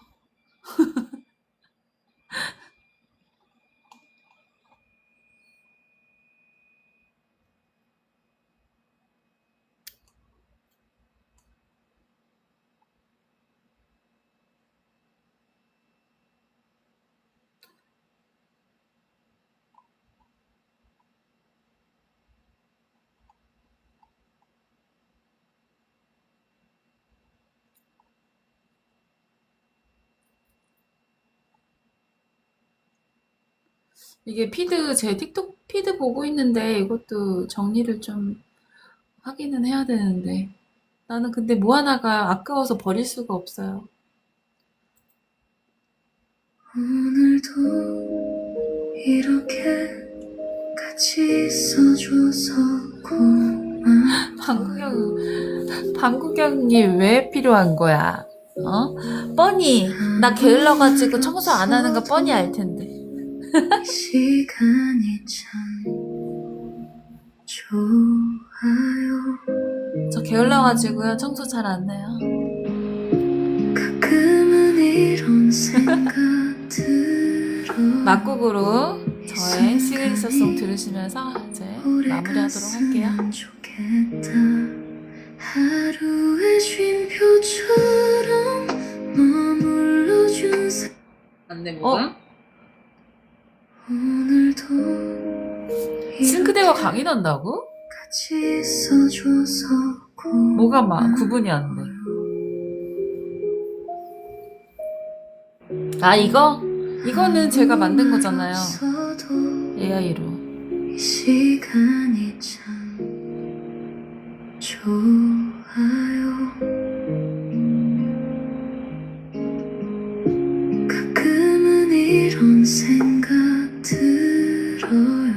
이게 피드, 제 틱톡 피드 보고 있는데 이것도 정리를 좀 확인은 해야 되는데. 나는 근데 뭐 하나가 아까워서 버릴 수가 없어요. 오늘도 이렇게 같이 있어줘서 고마워. 방구경이 왜 필요한 거야? 어? 뻔히 나 게을러가지고 청소 안 하는 거 뻔히 알 텐데. 이 시간이 참 좋아요. 저 게을러가지고요 청소 잘 안 해요. 가끔은 이런 생각 들어. 막곡으로 저의 시그니처송 들으시면서 이제 마무리하도록 할게요. 좋겠다. 하루의 쉼표처럼 머물러준 안돼 뭐야? 오늘도 싱크대가 강이 난다고? 같이 있어줘서 뭐가 막 구분이 안 돼. 아 이거는 제가 만든 거잖아요. AI로. 이 시간이 참 좋아요. 가끔은 이런 생각 들어요.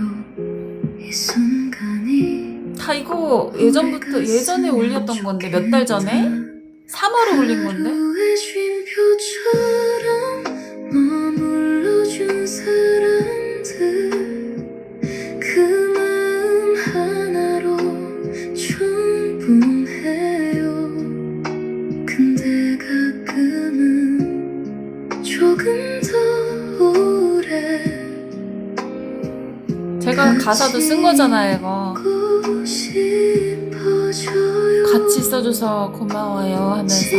이 순간이 다 이거 예전에 올렸던 건데 몇 달 전에 3월에 올린 건데. 하루의 쉼표처럼 머물러준 사람들 그 마음 하나로 충분해요. 근데 가끔은 조금 더 오래 제가 가사도 쓴 거잖아요 이거. 보고 싶어져요. 같이 써줘서 고마워요 하면서. 지금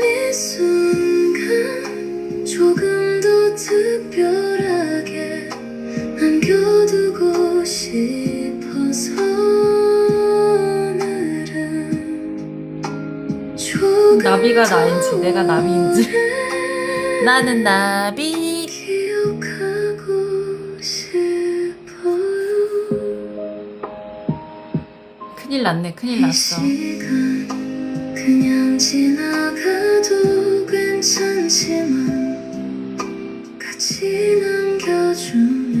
이 순간 조금 더 특별하게 남겨두고 싶어서 오늘은 조금 나비가 더 나인지 내가 나비인지. 오래 나는 나비. 기억하고 싶어요. 큰일 났네 큰일 이 났어. 시간 그냥 지나가도 괜찮지만 같이 남겨주면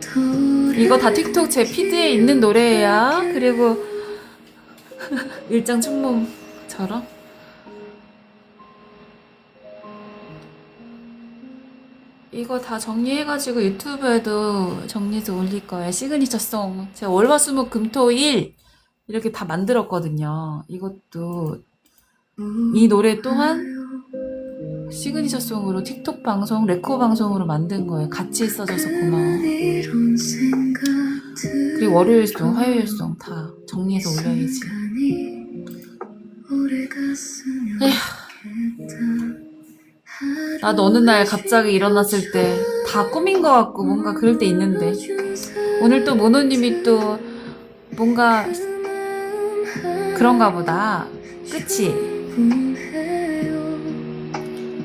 더 오래 이거 다 틱톡 제 피드에 있는 노래예요. 그리고 일장 춘몽처럼. 이거 다 정리해가지고 유튜브에도 정리해서 올릴 거예요. 시그니처송. 제가 월화수목 금토일 이렇게 다 만들었거든요. 이것도 이 노래 또한 시그니처송으로 틱톡 방송, 레코 방송으로 만든 거예요. 같이 있어줘서 고마워. 이런 생각 그리고 월요일송, 화요일송 다 정리해서 올려야지. 순간이 오래 갔으면 에휴. 좋겠다. 나도 어느 날 갑자기 일어났을 때 다 꾸민 것 같고 뭔가 그럴 때 있는데 오늘 또 모노님이 또 뭔가 그런가 보다. 그치?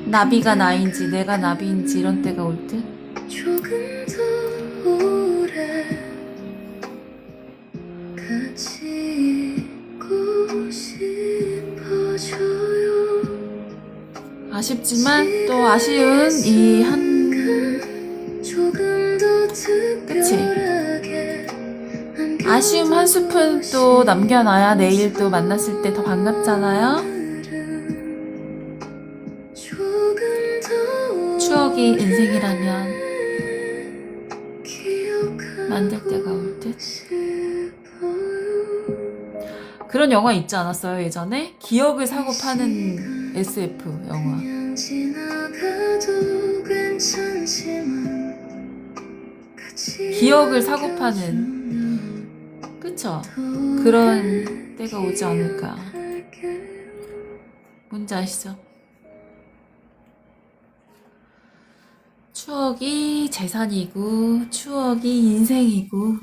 나비가 나인지 내가 나비인지 이런 때가 올 듯? 조금 더 오래 같이 있고 싶어져요. 아쉽지만 또 아쉬운 이 한 조금 더 그치? 특별하게 아쉬움 한 스푼 또 남겨놔야 내일 또 만났을 때 더 반갑잖아요? 조금 더 추억이 인생이라면 기억하고 만들 때가 올 듯? 싶어요. 그런 영화 있지 않았어요 예전에? 기억을 사고 파는 SF 영화. 그냥 지나가도 괜찮지만 같이 기억을 사고 파는. 남겨주면 그쵸? 더 오래 그런 때가 오지 않을까. 기억할게요. 뭔지 아시죠? 추억이 재산이고 추억이 인생이고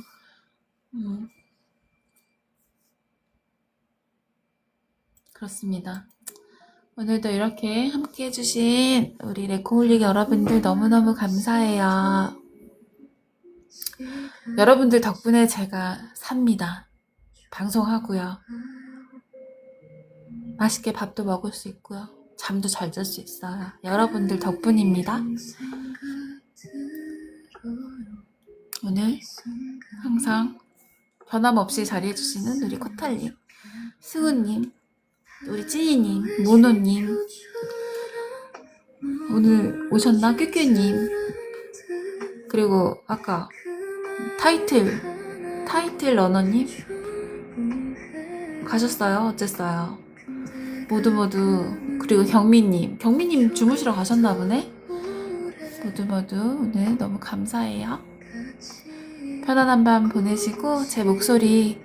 그렇습니다. 오늘도 이렇게 함께 해주신 우리 레코홀릭 여러분들 너무너무 감사해요. 여러분들 덕분에 제가 삽니다. 방송하고요. 맛있게 밥도 먹을 수 있고요. 잠도 잘 잘 수 있어요. 여러분들 덕분입니다. 오늘 항상 변함없이 자리해주시는 우리 코탈님, 승우님, 우리 찐이님, 모노님, 오늘 오셨나? 큐큐님, 그리고 아까 타이틀 러너님 가셨어요? 어쨌어요? 모두 그리고 경미님 주무시러 가셨나 보네? 모두 오늘 너무 감사해요. 편안한 밤 보내시고 제 목소리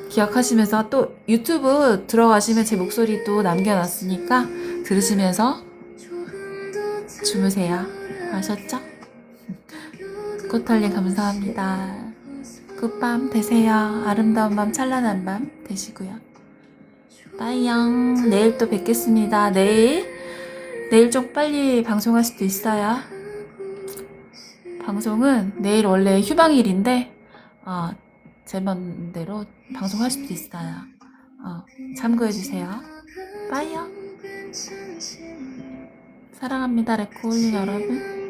기억하시면서 또 유튜브 들어가시면 제 목소리 또 남겨놨으니까 들으시면서 주무세요. 아셨죠? 코탈님 감사합니다. 굿밤 되세요. 아름다운 밤, 찬란한 밤 되시고요. 빠이영. 내일 또 뵙겠습니다. 내일 좀 빨리 방송할 수도 있어요. 방송은 내일 원래 휴방일인데 제 맘대로 방송할 수도 있어요. 참고해주세요. 빠이영. 사랑합니다, 레코올린 여러분.